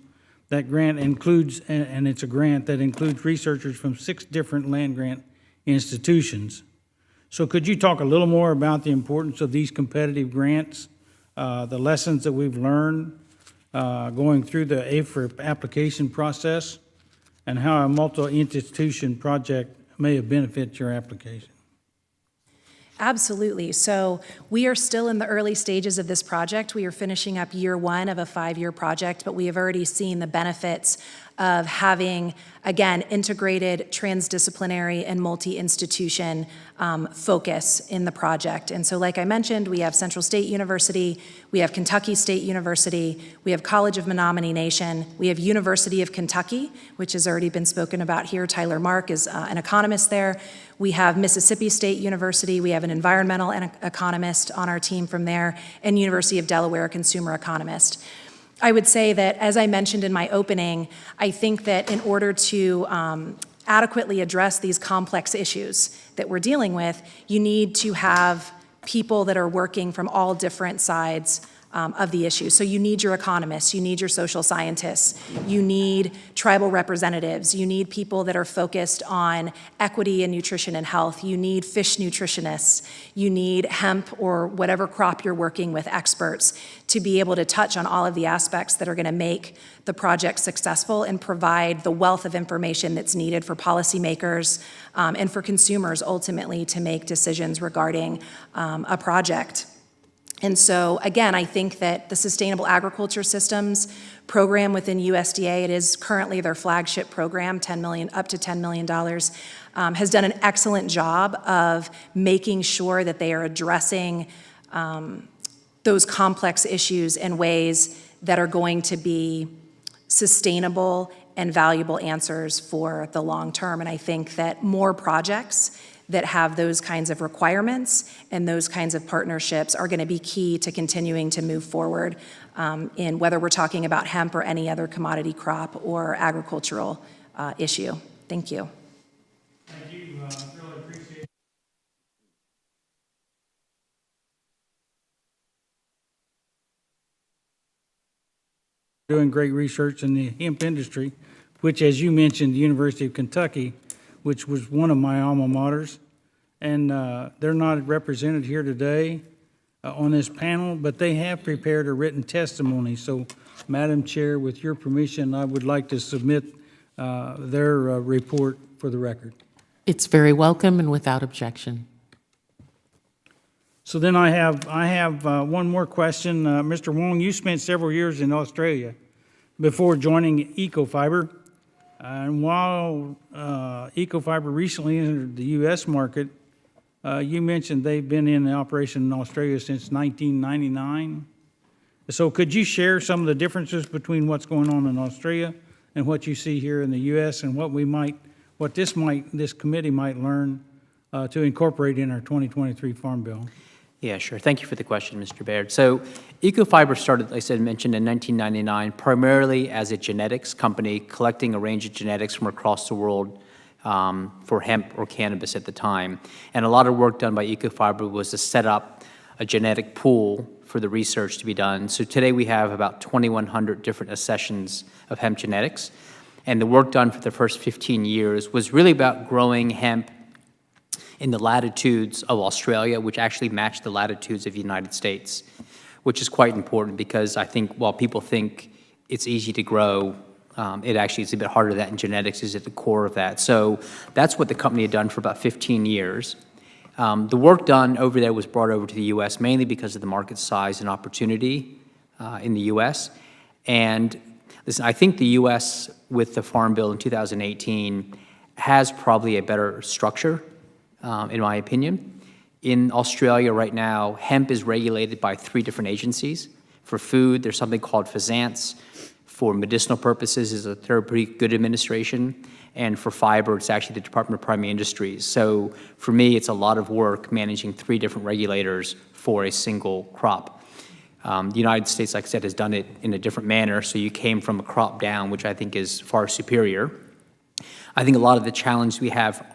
That grant includes, and it's a grant that includes researchers from 6 different land-grant institutions. So could you talk a little more about the importance of these competitive grants, the lessons that we've learned going through the AFRIP application process, and how a multi-institution project may have benefited your application? Absolutely. So we are still in the early stages of this project. We are finishing up year one of a 5-year project, but we have already seen the benefits of having, again, integrated, transdisciplinary, and multi-institution focus in the project. And so like I mentioned, we have Central State University, we have Kentucky State University, we have College of Menominee Nation, we have University of Kentucky, which has already been spoken about here. Tyler Mark is an economist there. We have Mississippi State University, we have an environmental economist on our team from there, and University of Delaware, a consumer economist. I would say that, as I mentioned in my opening, I think that in order to adequately address these complex issues that we're dealing with, you need to have people that are working from all different sides of the issue. So you need your economists, you need your social scientists, you need tribal representatives, you need people that are focused on equity and nutrition and health, you need fish nutritionists, you need hemp or whatever crop you're working with experts to be able to touch on all of the aspects that are going to make the project successful and provide the wealth of information that's needed for policymakers and for consumers ultimately to make decisions regarding a project. And so, again, I think that the Sustainable Agriculture Systems program within USDA, it is currently their flagship program, up to $10 million, has done an excellent job of making sure that they are addressing those complex issues in ways that are going to be sustainable and valuable answers for the long term. And I think that more projects that have those kinds of requirements and those kinds of partnerships are going to be key to continuing to move forward in whether we're talking about hemp or any other commodity crop or agricultural issue. Thank you. Thank you. Really appreciate it. Doing great research in the hemp industry, which, as you mentioned, the University of Kentucky, which was one of my alma maters, and they're not represented here today on this panel, but they have prepared a written testimony. So, Madam Chair, with your permission, I would like to submit their report for the record. It's very welcome and without objection. So then I have one more question. Mr. Wong, you spent several years in Australia before joining Ecofiber. And while Ecofiber recently entered the U.S. market, you mentioned they've been in operation in Australia since 1999. So could you share some of the differences between what's going on in Australia and what you see here in the U.S. and what this committee might learn to incorporate in our 2023 Farm Bill? Yeah, sure. Thank you for the question, Mr. Baird. So Ecofiber started, like I mentioned, in 1999, primarily as a genetics company collecting a range of genetics from across the world for hemp or cannabis at the time. And a lot of work done by Ecofiber was to set up a genetic pool for the research to be done. So today we have about 2,100 different accessions of hemp genetics. And the work done for the first 15 years was really about growing hemp in the latitudes of Australia, which actually match the latitudes of the United States, which is quite important because I think while people think it's easy to grow, it actually is a bit harder. That in genetics is at the core of that. So that's what the company had done for about 15 years. The work done over there was brought over to the U.S. mainly because of the market size and opportunity in the U.S. And listen, I think the U.S. with the Farm Bill in 2018 has probably a better structure, in my opinion. In Australia right now, hemp is regulated by 3 different agencies. For food, there's something called FSANZ. For medicinal purposes, is a Therapeutic Good Administration. And for fiber, it's actually the Department of Primary Industries. So for me, it's a lot of work managing 3 different regulators for a single crop. The United States, like I said, has done it in a different manner. So you came from a crop down, which I think is far superior. I think a lot of the challenge we have,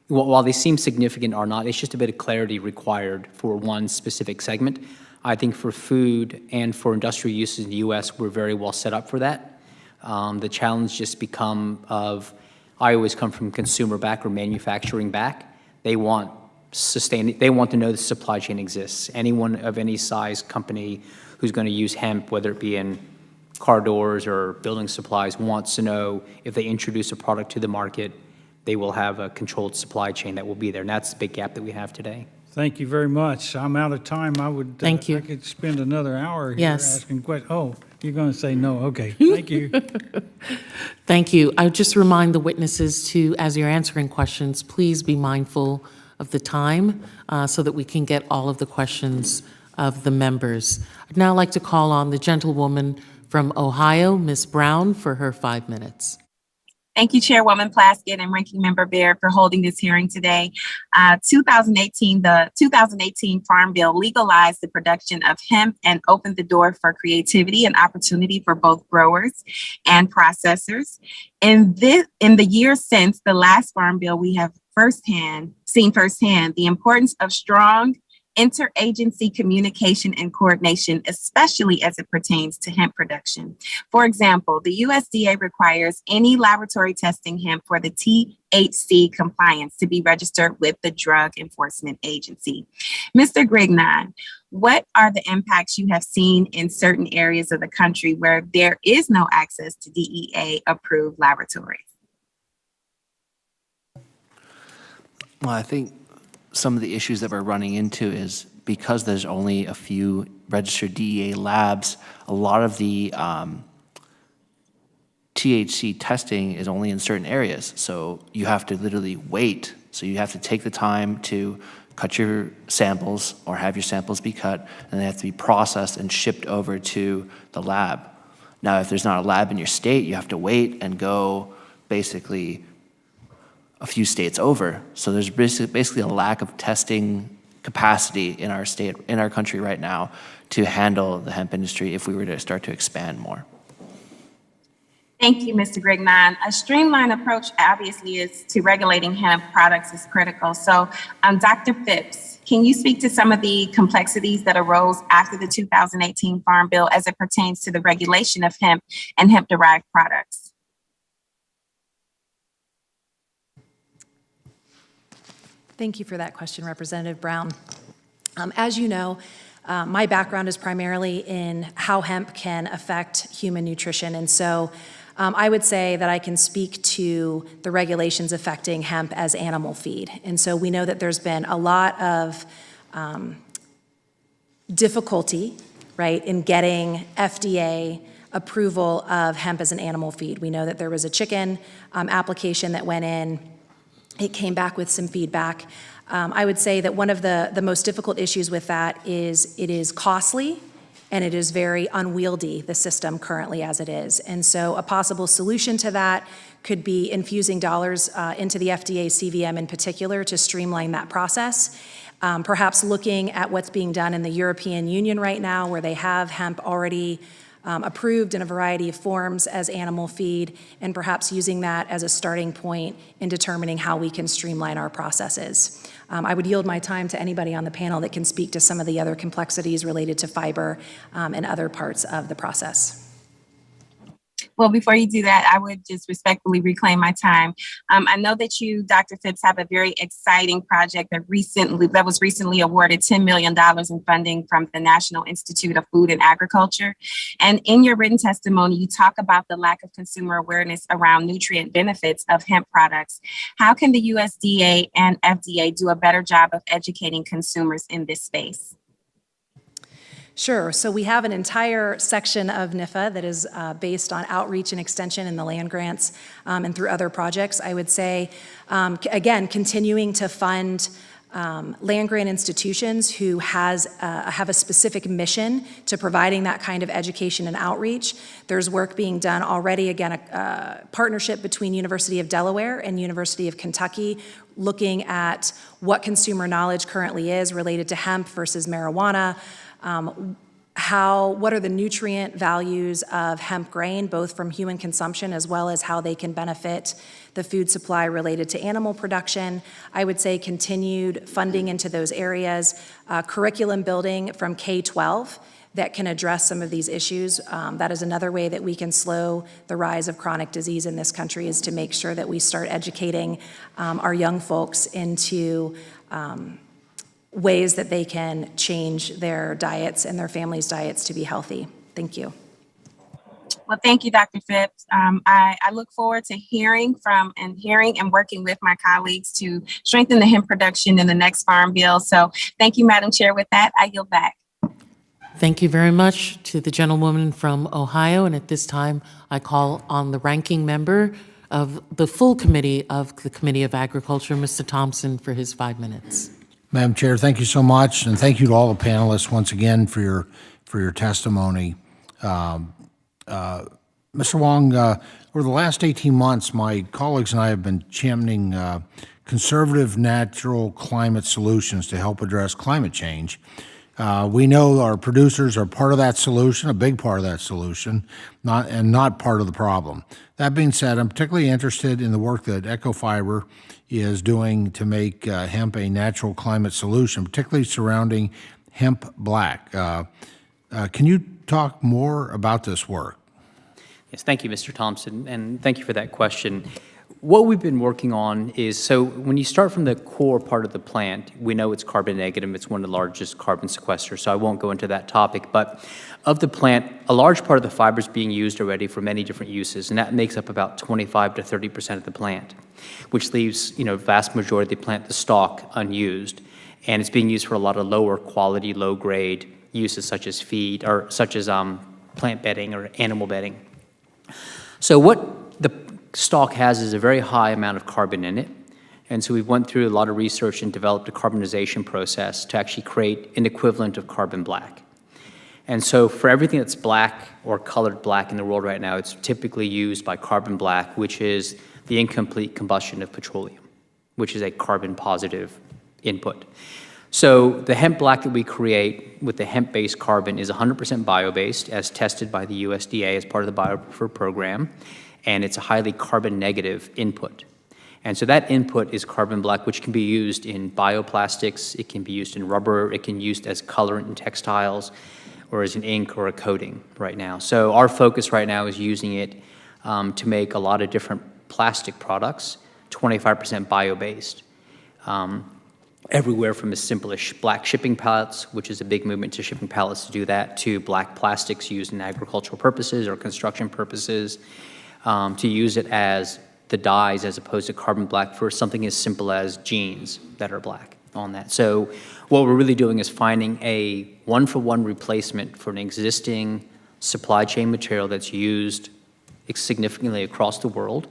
while they seem significant or not, it's just a bit of clarity required for one specific segment. I think for food and for industrial uses in the U.S., we're very well set up for that. The challenge just become of, I always come from consumer back or manufacturing back. They want to know the supply chain exists. Anyone of any size company who's going to use hemp, whether it be in car doors or building supplies, wants to know if they introduce a product to the market, they will have a controlled supply chain that will be there. And that's the big gap that we have today. Thank you very much. I'm out of time. Thank you. I could spend another hour here Yes. asking questions. Oh, you're going to say no. Okay. Thank you. Thank you. I would just remind the witnesses to, as you're answering questions, please be mindful of the time so that we can get all of the questions of the members. I'd now like to call on the gentlewoman from Ohio, Ms. Brown, for her 5 minutes. Thank you, Chairwoman Plaskett and Ranking Member Baird for holding this hearing today. The 2018 Farm Bill legalized the production of hemp and opened the door for creativity and opportunity for both growers and processors. In the years since the last Farm Bill, we have seen firsthand the importance of strong interagency communication and coordination, especially as it pertains to hemp production. For example, the USDA requires any laboratory testing hemp for the THC compliance to be registered with the Drug Enforcement Agency. Mr. Grignon, what are the impacts you have seen in certain areas of the country where there is no access to DEA-approved laboratories? Well, I think some of the issues that we're running into is because there's only a few registered DEA labs, a lot of the THC testing is only in certain areas. So you have to literally wait. So you have to take the time to cut your samples or have your samples be cut, and they have to be processed and shipped over to the lab. Now, if there's not a lab in your state, you have to wait and go basically a few states over. So there's basically a lack of testing capacity in our state, in our country right now to handle the hemp industry if we were to start to expand more. Thank you, Mr. Grignon. A streamlined approach obviously is to regulating hemp products is critical. So Dr. Phipps, can you speak to some of the complexities that arose after the 2018 Farm Bill as it pertains to the regulation of hemp and hemp-derived products? Thank you for that question, Representative Brown. As you know, my background is primarily in how hemp can affect human nutrition. And so I would say that I can speak to the regulations affecting hemp as animal feed. And so we know that there's been a lot of difficulty, right, in getting FDA approval of hemp as an animal feed. We know that there was a chicken application that went in. It came back with some feedback. I would say that one of the most difficult issues with that is it is costly and it is very unwieldy, the system currently as it is. And so a possible solution to that could be infusing dollars into the FDA CVM in particular to streamline that process. Perhaps looking at what's being done in the European Union right now, where they have hemp already approved in a variety of forms as animal feed, and perhaps using that as a starting point in determining how we can streamline our processes. I would yield my time to anybody on the panel that can speak to some of the other complexities related to fiber and other parts of the process. Well, before you do that, I would just respectfully reclaim my time. I know that you, Dr. Phipps, have a very exciting project that was recently awarded $10 million in funding from the National Institute of Food and Agriculture. And in your written testimony, you talk about the lack of consumer awareness around nutrient benefits of hemp products. How can the USDA and FDA do a better job of educating consumers in this space? Sure. So we have an entire section of NIFA that is based on outreach and extension in the land grants and through other projects. I would say, again, continuing to fund land grant institutions who have a specific mission to providing that kind of education and outreach. There's work being done already, again, a partnership between University of Delaware and University of Kentucky, looking at what consumer knowledge currently is related to hemp versus marijuana. What are the nutrient values of hemp grain, both from human consumption as well as how they can benefit the food supply related to animal production. I would say continued funding into those areas, curriculum building from K-12 that can address some of these issues. That is another way that we can slow the rise of chronic disease in this country, is to make sure that we start educating our young folks into ways that they can change their diets and their families' diets to be healthy. Thank you. Well, thank you, Dr. Phipps. I look forward to hearing and working with my colleagues to strengthen the hemp production in the next Farm Bill. So thank you, Madam Chair. With that, I yield back. Thank you very much to the gentlewoman from Ohio. And at this time, I call on the ranking member of the full committee of the Committee of Agriculture, Mr. Thompson, for his 5 minutes. Madam Chair, thank you so much, and thank you to all the panelists once again for your testimony. Mr. Wong, over the last 18 months, my colleagues and I have been championing conservative natural climate solutions to help address climate change. We know our producers are part of that solution, a big part of that solution, not part of the problem. That being said, I'm particularly interested in the work that Ecofiber is doing to make hemp a natural climate solution, particularly surrounding hemp black. Can you talk more about this work? Yes, thank you, Mr. Thompson, and thank you for that question. What we've been working on is, so when you start from the core part of the plant, we know it's carbon negative. It's one of the largest carbon sequesters, so I won't go into that topic. But of the plant, a large part of the fiber is being used already for many different uses, and that makes up about 25 to 30% of the plant, which leaves, vast majority of the plant, the stalk, unused. And it's being used for a lot of lower quality, low grade uses such as feed, or such as plant bedding or animal bedding. So what the stalk has is a very high amount of carbon in it. And so we went through a lot of research and developed a carbonization process to actually create an equivalent of carbon black. And so for everything that's black or colored black in the world right now, it's typically used by carbon black, which is the incomplete combustion of petroleum, which is a carbon positive input. So the hemp black that we create with the hemp-based carbon is 100% bio-based, as tested by the USDA as part of the BioPrefer program, and it's a highly carbon negative input. And so that input is carbon black, which can be used in bioplastics, it can be used in rubber, it can be used as colorant in textiles, or as an ink or a coating right now. So our focus right now is using it to make a lot of different plastic products, 25% bio-based. Everywhere from as simple as black shipping pallets, which is a big movement to shipping pallets to do that, to black plastics used in agricultural purposes or construction purposes, to use it as the dyes as opposed to carbon black for something as simple as jeans that are black on that. So what we're really doing is finding a one-for-one replacement for an existing supply chain material that's used significantly across the world,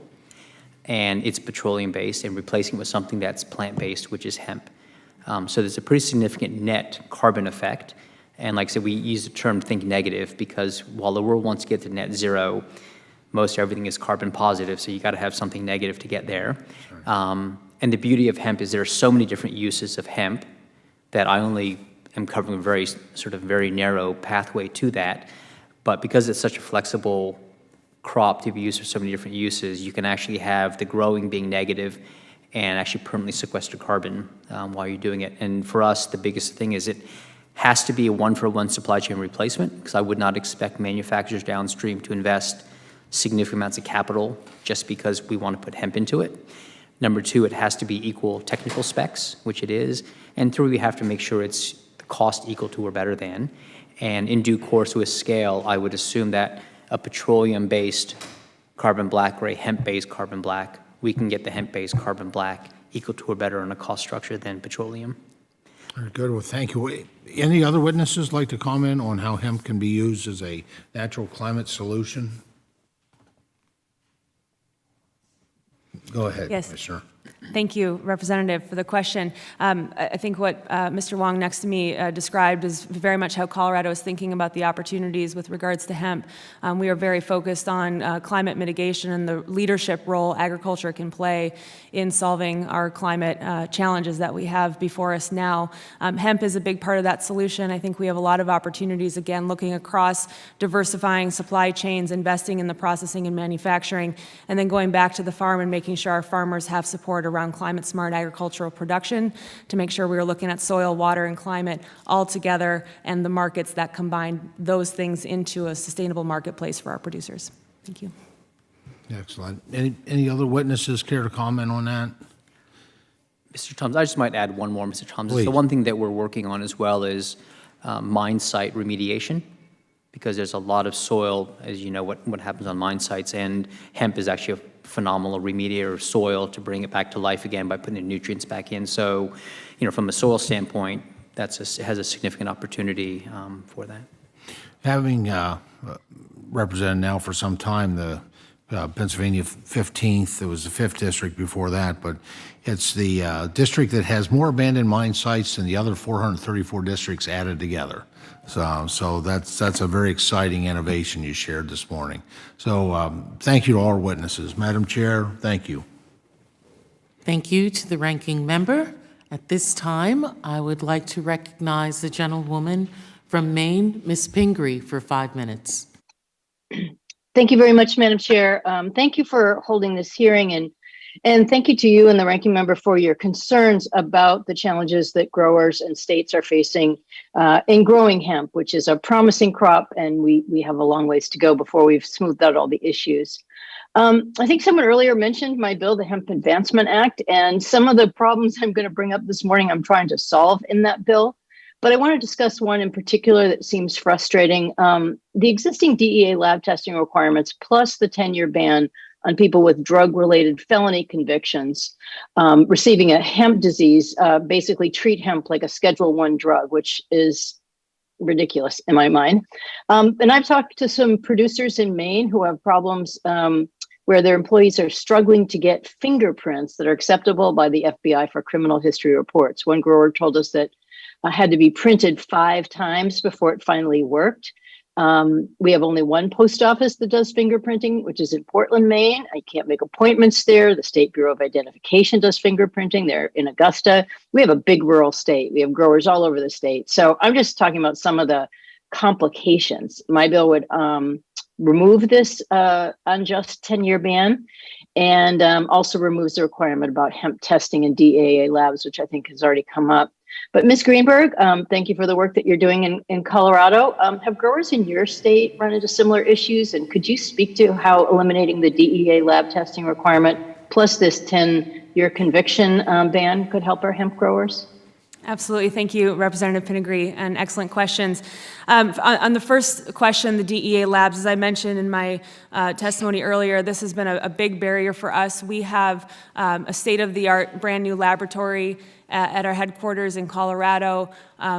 and it's petroleum-based, and replacing it with something that's plant-based, which is hemp. So there's a pretty significant net carbon effect. And like I said, we use the term think negative because while the world wants to get to net zero, most everything is carbon positive, so you got to have something negative to get there. And the beauty of hemp is there are so many different uses of hemp that I only am covering a very narrow pathway to that. But because it's such a flexible crop to be used for so many different uses, you can actually have the growing being negative and actually permanently sequester carbon while you're doing it. And for us, the biggest thing is it has to be a one-for-one supply chain replacement, because I would not expect manufacturers downstream to invest significant amounts of capital just because we want to put hemp into it. Number two, it has to be equal technical specs, which it is. And three, we have to make sure it's the cost equal to or better than. And in due course with scale, I would assume that a petroleum-based carbon black or a hemp-based carbon black, we can get the hemp-based carbon black equal to or better on a cost structure than petroleum. Very good. Well, thank you. Any other witnesses like to comment on how hemp can be used as a natural climate solution? Go ahead, Yes. Commissioner. Thank you, Representative, for the question. I think what Mr. Wong next to me described is very much how Colorado is thinking about the opportunities with regards to hemp. We are very focused on climate mitigation and the leadership role agriculture can play in solving our climate challenges that we have before us now. Hemp is a big part of that solution. I think we have a lot of opportunities, again, looking across diversifying supply chains, investing in the processing and manufacturing, and then going back to the farm and making sure our farmers have support around climate-smart agricultural production to make sure we are looking at soil, water, and climate all together and the markets that combine those things into a sustainable marketplace for our producers. Thank you. Excellent. Any other witnesses care to comment on that? Mr. Thompson, I just might add one more, Mr. Thompson. Please. The one thing that we're working on as well is mine site remediation. because there's a lot of soil, as you know, what happens on mine sites, and hemp is actually a phenomenal remediator of soil to bring it back to life again by putting the nutrients back in. So, from a soil standpoint, has a significant opportunity for that. Having represented now for some time the Pennsylvania 15th, it was the 5th district before that, but it's the district that has more abandoned mine sites than the other 434 districts added together. So that's a very exciting innovation you shared this morning. So thank you to all our witnesses. Madam Chair, thank you. Thank you to the ranking member. At this time, I would like to recognize the gentlewoman from Maine, Ms. Pingree, for 5 minutes. Thank you very much, Madam Chair. Thank you for holding this hearing, and thank you to you and the ranking member for your concerns about the challenges that growers and states are facing in growing hemp, which is a promising crop, and we have a long ways to go before we've smoothed out all the issues. I think someone earlier mentioned my bill, the Hemp Advancement Act, and some of the problems I'm going to bring up this morning I'm trying to solve in that bill. But I want to discuss one in particular that seems frustrating. The existing DEA lab testing requirements plus the 10-year ban on people with drug-related felony convictions receiving a hemp disease basically treat hemp like a Schedule I drug, which is ridiculous in my mind. And I've talked to some producers in Maine who have problems where their employees are struggling to get fingerprints that are acceptable by the FBI for criminal history reports. One grower told us that had to be printed 5 times before it finally worked. We have only one post office that does fingerprinting, which is in Portland, Maine. I can't make appointments there. The State Bureau of Identification does fingerprinting. They're in Augusta. We have a big rural state. We have growers all over the state. So I'm just talking about some of the complications. My bill would remove this unjust 10-year ban and also removes the requirement about hemp testing in DAA labs, which I think has already come up. But Ms. Greenberg, thank you for the work that you're doing in Colorado. Have growers in your state run into similar issues? And could you speak to how eliminating the DEA lab testing requirement plus this 10-year conviction ban could help our hemp growers? Absolutely. Thank you, Representative Pingree, and excellent questions. On the first question, the DEA labs, as I mentioned in my testimony earlier, this has been a big barrier for us. We have a state-of-the-art brand new laboratory at our headquarters in Colorado.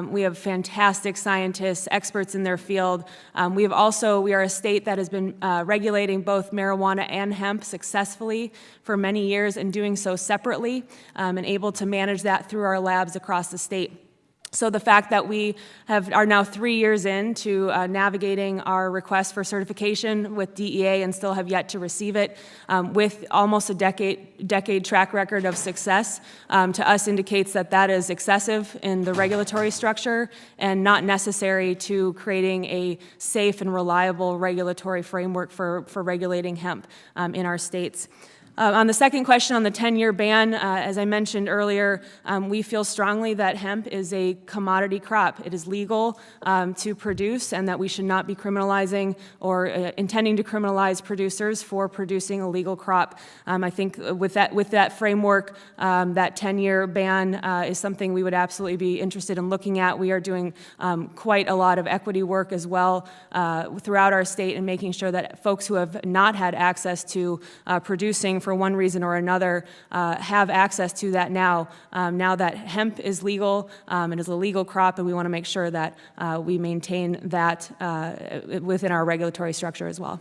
We have fantastic scientists, experts in their field. We are a state that has been regulating both marijuana and hemp successfully for many years and doing so separately and able to manage that through our labs across the state. So the fact that we are now 3 years into navigating our request for certification with DEA and still have yet to receive it, with almost a decade track record of success, to us indicates that is excessive in the regulatory structure and not necessary to creating a safe and reliable regulatory framework for regulating hemp in our states. On the second question on the 10-year ban, as I mentioned earlier, we feel strongly that hemp is a commodity crop. It is legal to produce, and that we should not be criminalizing or intending to criminalize producers for producing a legal crop. I think with that framework, that 10-year ban is something we would absolutely be interested in looking at. We are doing quite a lot of equity work as well throughout our state and making sure that folks who have not had access to producing for one reason or another have access to that now that hemp is legal and is a legal crop, and we want to make sure that we maintain that within our regulatory structure as well.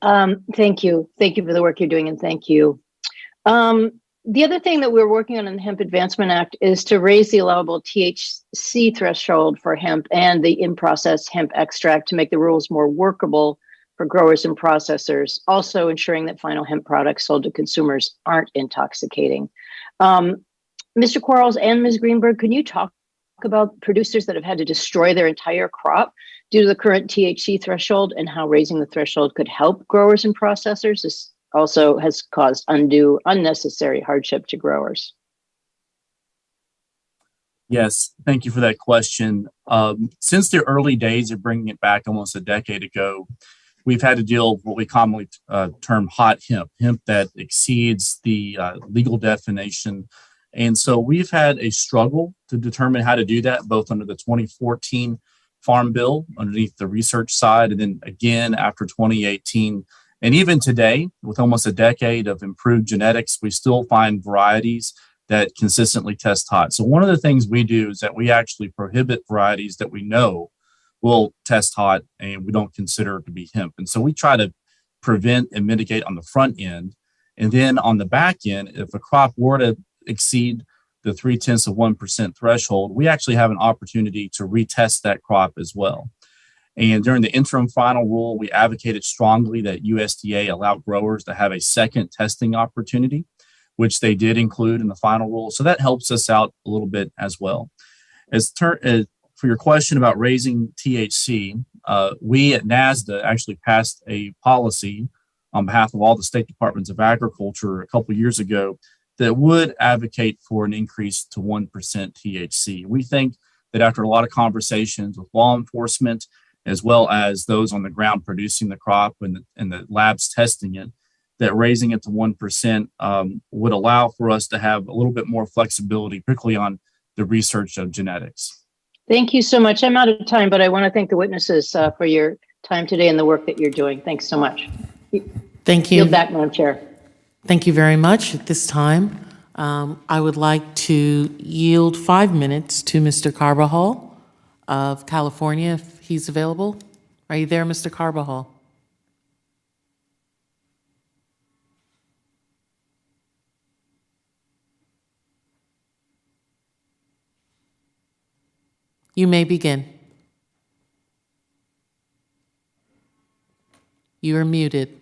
Thank you. Thank you for the work you're doing, and thank you. The other thing that we're working on in the Hemp Advancement Act is to raise the allowable THC threshold for hemp and the in-process hemp extract to make the rules more workable for growers and processors, also ensuring that final hemp products sold to consumers aren't intoxicating. Mr. Quarles and Ms. Greenberg, can you talk about producers that have had to destroy their entire crop due to the current THC threshold and how raising the threshold could help growers and processors? This also has caused unnecessary hardship to growers. Yes, thank you for that question. Since the early days of bringing it back almost a decade ago, we've had to deal with what we commonly term hot hemp that exceeds the legal definition. And so we've had a struggle to determine how to do that, both under the 2014 Farm Bill underneath the research side. And then again, after 2018, and even today, with almost a decade of improved genetics, we still find varieties that consistently test hot. So one of the things we do is that we actually prohibit varieties that we know will test hot and we don't consider to be hemp. And so we try to prevent and mitigate on the front end. And then on the back end, if a crop were to exceed the 0.3% threshold, we actually have an opportunity to retest that crop as well. And during the interim final rule, we advocated strongly that USDA allow growers to have a second testing opportunity, which they did include in the final rule. So that helps us out a little bit as well. For your question about raising THC, we at NASDA actually passed a policy on behalf of all the state departments of agriculture a couple years ago that would advocate for an increase to 1% THC. We think that after a lot of conversations with law enforcement, as well as those on the ground producing the crop and the labs testing it, that raising it to 1% would allow for us to have a little bit more flexibility, particularly on the research of genetics. Thank you so much. I'm out of time, but I want to thank the witnesses for your time today and the work that you're doing. Thanks so much. Thank you. Yield back, Madam Chair. Thank you very much. At this time, I would like to yield 5 minutes to Mr. Carbajal of California, if he's available. Are you there, Mr. Carbajal? You may begin. You are muted.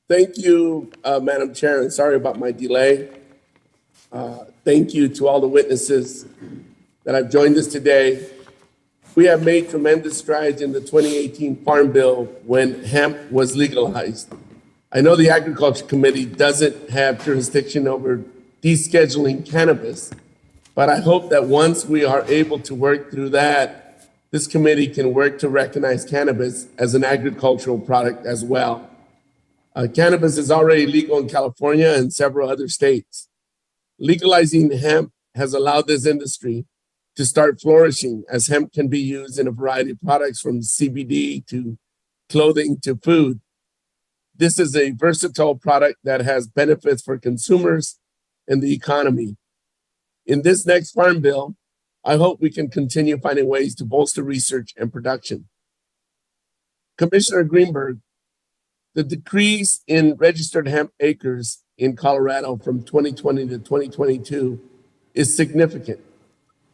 Thank you, Madam Chair, and sorry about my delay. Thank you to all the witnesses that have joined us today. We have made tremendous strides in the 2018 Farm Bill when hemp was legalized. I know the Agriculture Committee doesn't have jurisdiction over descheduling cannabis, but I hope that once we are able to work through that, this committee can work to recognize cannabis as an agricultural product as well. Cannabis is already legal in California and several other states. Legalizing hemp has allowed this industry to start flourishing, as hemp can be used in a variety of products from CBD to clothing to food. This is a versatile product that has benefits for consumers and the economy. In this next Farm Bill, I hope we can continue finding ways to bolster research and production. Commissioner Greenberg, the decrease in registered hemp acres in Colorado from 2020 to 2022 is significant,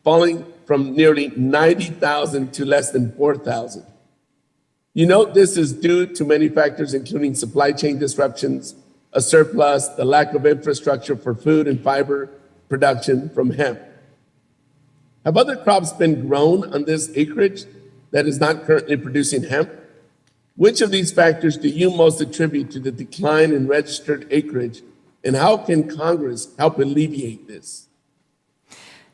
falling from nearly 90,000 to less than 4,000. You note this is due to many factors, including supply chain disruptions, a surplus, the lack of infrastructure for food and fiber production from hemp. Have other crops been grown on this acreage that is not currently producing hemp? Which of these factors do you most attribute to the decline in registered acreage, and how can Congress help alleviate this?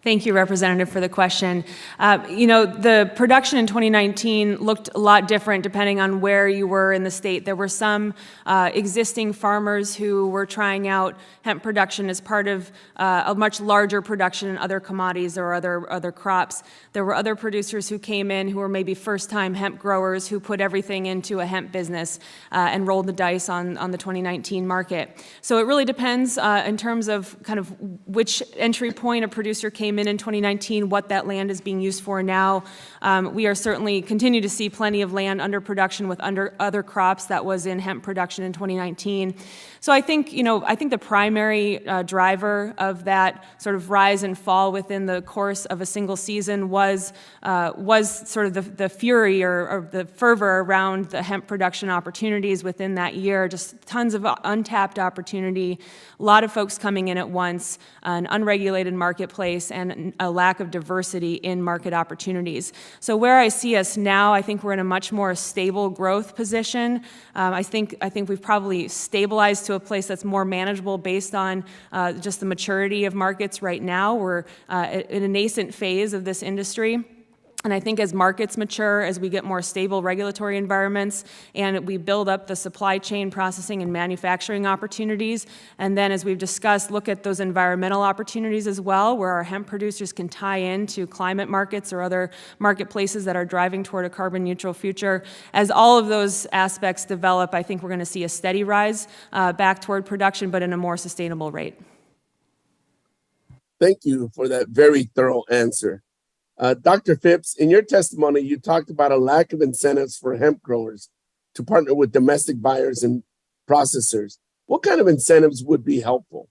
Thank you, Representative, for the question. The production in 2019 looked a lot different depending on where you were in the state. There were some existing farmers who were trying out hemp production as part of a much larger production in other commodities or other crops. There were other producers who came in who were maybe first-time hemp growers who put everything into a hemp business and rolled the dice on the 2019 market. So it really depends in terms of kind of which entry point a producer came in 2019, what that land is being used for now. We are certainly continue to see plenty of land under production with other crops that was in hemp production in 2019. So I think the primary driver of that sort of rise and fall within the course of a single season was sort of the fury or the fervor around the hemp production opportunities within that year. Just tons of untapped opportunity, a lot of folks coming in at once, an unregulated marketplace, and a lack of diversity in market opportunities. So where I see us now, I think we're in a much more stable growth position. I think we've probably stabilized to a place that's more manageable based on just the maturity of markets right now. We're in a nascent phase of this industry. And I think as markets mature, as we get more stable regulatory environments, and we build up the supply chain processing and manufacturing opportunities, and then as we've discussed, look at those environmental opportunities as well, where our hemp producers can tie into climate markets or other marketplaces that are driving toward a carbon neutral future. As all of those aspects develop, I think we're going to see a steady rise back toward production, but in a more sustainable rate. Thank you for that very thorough answer. Dr. Phipps, in your testimony, you talked about a lack of incentives for hemp growers to partner with domestic buyers and processors. What kind of incentives would be helpful?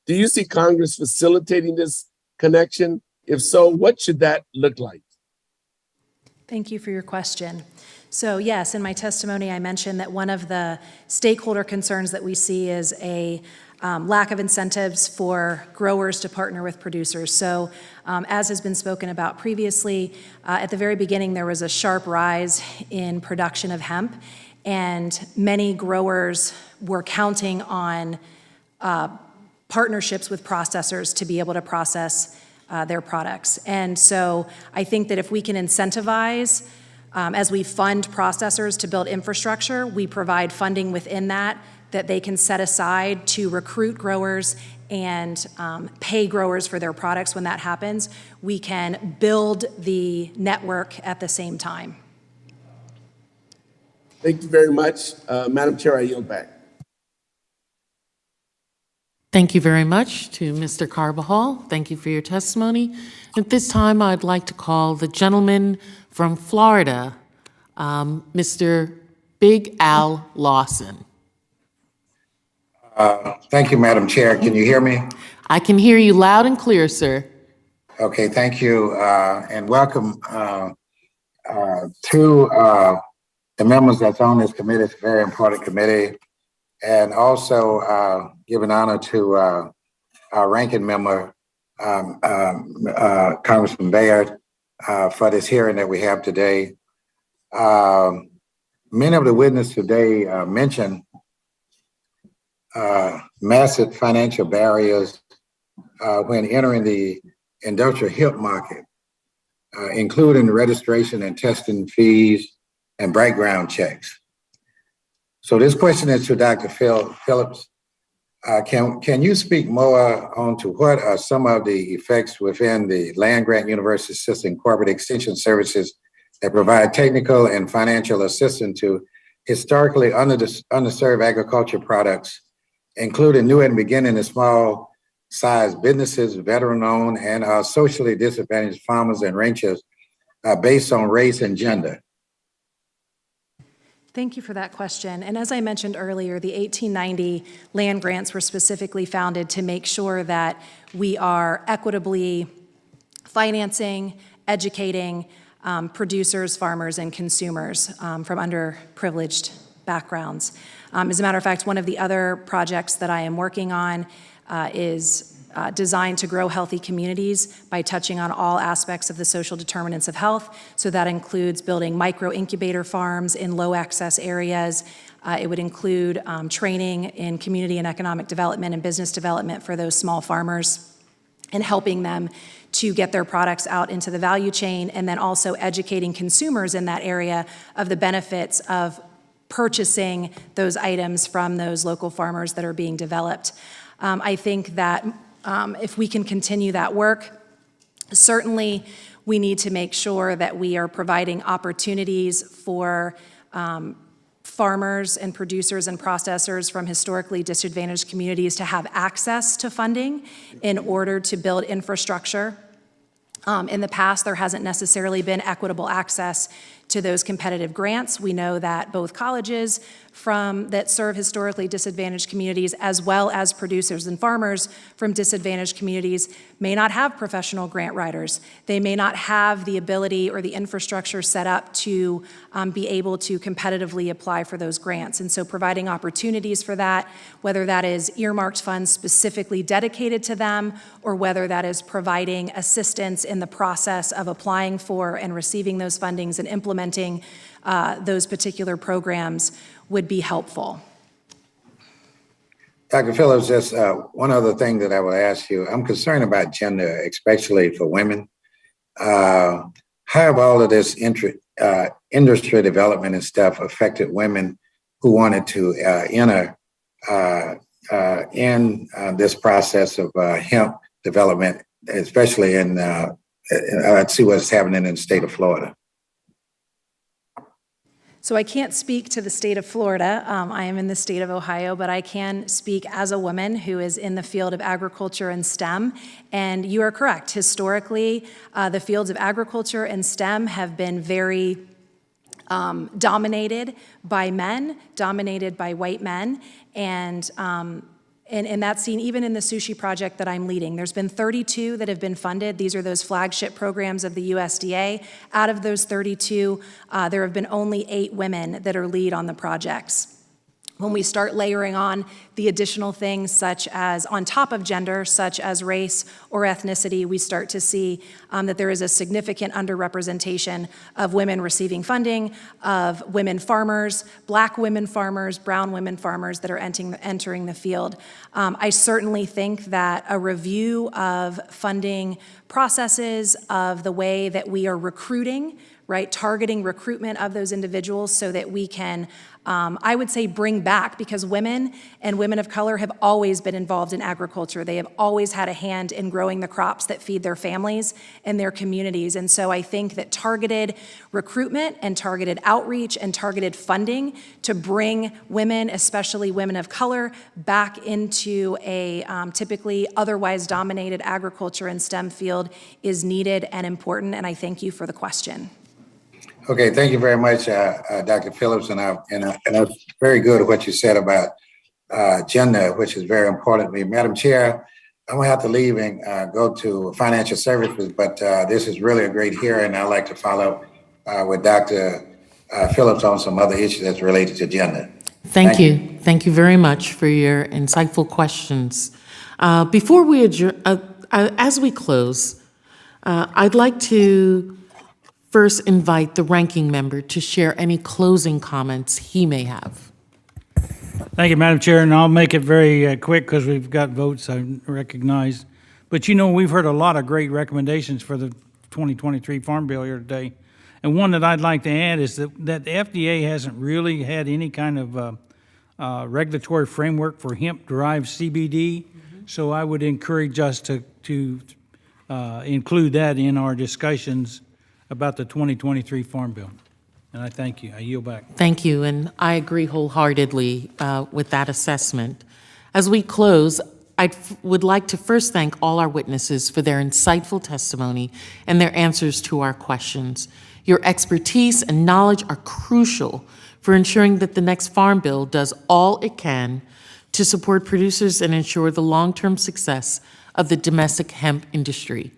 Do you see Congress facilitating this connection? If so, what should that look like? Thank you for your question. So yes, in my testimony, I mentioned that one of the stakeholder concerns that we see is a lack of incentives for growers to partner with producers. So as has been spoken about previously, at the very beginning, there was a sharp rise in production of hemp, and many growers were counting on partnerships with processors to be able to process their products. And so I think that if we can incentivize, as we fund processors to build infrastructure, we provide funding within that they can set aside to recruit growers and pay growers for their products. When that happens, we can build the network at the same time. Thank you very much. Madam Chair, I yield back. Thank you very much to Mr. Carbajal. Thank you for your testimony. At this time, I'd like to call the gentleman from Florida, Mr. Big Al Lawson. Thank you, Madam Chair. Can you hear me? I can hear you loud and clear, sir. Okay, thank you, and welcome to the members that's on this committee. It's a very important committee, and also giving honor to our ranking member, Congressman Baird, for this hearing that we have today. Many of the witnesses today mentioned massive financial barriers when entering the industrial hemp market, including registration and testing fees and background checks. So this question is to Dr. Phillips. Can you speak more on to what are some of the effects within the land-grant university system corporate extension services that provide technical and financial assistance to historically underserved agriculture products, including new and beginning and small-sized businesses, veteran-owned, and socially disadvantaged farmers and ranchers based on race and gender? Thank you for that question. And as I mentioned earlier, the 1890 land grants were specifically founded to make sure that we are equitably financing, educating producers, farmers, and consumers from underprivileged backgrounds. As a matter of fact, one of the other projects that I am working on is designed to grow healthy communities by touching on all aspects of the social determinants of health. So that includes building micro incubator farms in low access areas. It would include training in community and economic development and business development for those small farmers and helping them to get their products out into the value chain, and then also educating consumers in that area of the benefits of purchasing those items from those local farmers that are being developed. I think that if we can continue that work, certainly we need to make sure that we are providing opportunities for farmers and producers and processors from historically disadvantaged communities to have access to funding in order to build infrastructure. In the past, there hasn't necessarily been equitable access to those competitive grants. We know that both colleges that serve historically disadvantaged communities, as well as producers and farmers from disadvantaged communities, may not have professional grant writers. They may not have the ability or the infrastructure set up to be able to competitively apply for those grants. And so providing opportunities for that, whether that is earmarked funds specifically dedicated to them, or whether that is providing assistance in the process of applying for and receiving those fundings and implementing those particular programs, would be helpful. Dr. Phillips, just one other thing that I would ask you. I'm concerned about gender, especially for women. how have all of this industry development and stuff affected women who wanted to enter in this process of hemp development, especially in, I'd see what's happening in the state of Florida? So I can't speak to the state of Florida. I am in the state of Ohio, but I can speak as a woman who is in the field of agriculture and STEM. And you are correct. Historically, the fields of agriculture and STEM have been very dominated by men, dominated by white men, and that's seen even in the sushi project that I'm leading. There's been 32 that have been funded. These are those flagship programs of the USDA. Out of those 32, there have been only 8 women that are lead on the projects. When we start layering on the additional things such as on top of gender, such as race or ethnicity, we start to see that there is a significant underrepresentation of women receiving funding, of women farmers, Black women farmers, brown women farmers that are entering the field. I certainly think that a review of funding processes, of the way that we are recruiting, right, targeting recruitment of those individuals so that we can, I would say, bring back, because women and women of color have always been involved in agriculture. They have always had a hand in growing the crops that feed their families and their communities. And so I think that targeted recruitment and targeted outreach and targeted funding to bring women, especially women of color, back into a typically otherwise dominated agriculture and STEM field is needed and important. And I thank you for the question. Okay, thank you very much, Dr. Phillips, and that's very good what you said about gender, which is very important to me. Madam Chair, I'm gonna have to leave and go to financial services, but this is really a great hearing. I'd like to follow with Dr. Phillips on some other issues that's related to gender. Thank you. Thank you very much for your insightful questions. Before we adjourn, as we close, I'd like to first invite the ranking member to share any closing comments he may have. Thank you, Madam Chair, and I'll make it very quick because we've got votes, I recognize. But we've heard a lot of great recommendations for the 2023 Farm Bill here today. And one that I'd like to add is that the FDA hasn't really had any kind of regulatory framework for hemp-derived CBD. So I would encourage us to include that in our discussions about the 2023 Farm Bill. And I thank you. I yield back. Thank you, and I agree wholeheartedly with that assessment. As we close, I would like to first thank all our witnesses for their insightful testimony and their answers to our questions. Your expertise and knowledge are crucial for ensuring that the next Farm Bill does all it can to support producers and ensure the long-term success of the domestic hemp industry.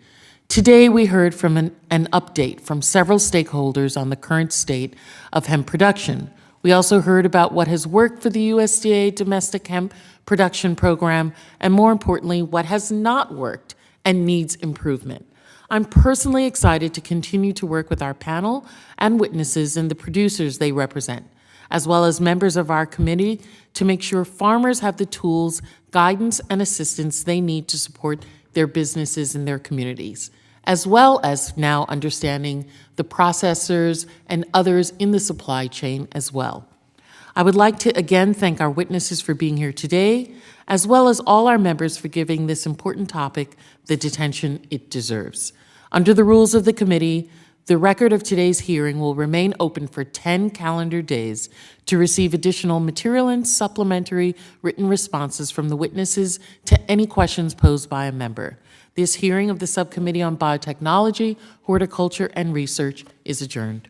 Today, we heard from an update from several stakeholders on the current state of hemp production. We also heard about what has worked for the USDA domestic hemp production program, and more importantly, what has not worked and needs improvement. I'm personally excited to continue to work with our panel and witnesses and the producers they represent, as well as members of our committee, to make sure farmers have the tools, guidance, and assistance they need to support their businesses and their communities, as well as now understanding the processors and others in the supply chain as well. I would like to again thank our witnesses for being here today, as well as all our members for giving this important topic the attention it deserves. Under the rules of the committee, the record of today's hearing will remain open for 10 calendar days to receive additional material and supplementary written responses from the witnesses to any questions posed by a member. This hearing of the Subcommittee on Biotechnology, Horticulture, and Research is adjourned.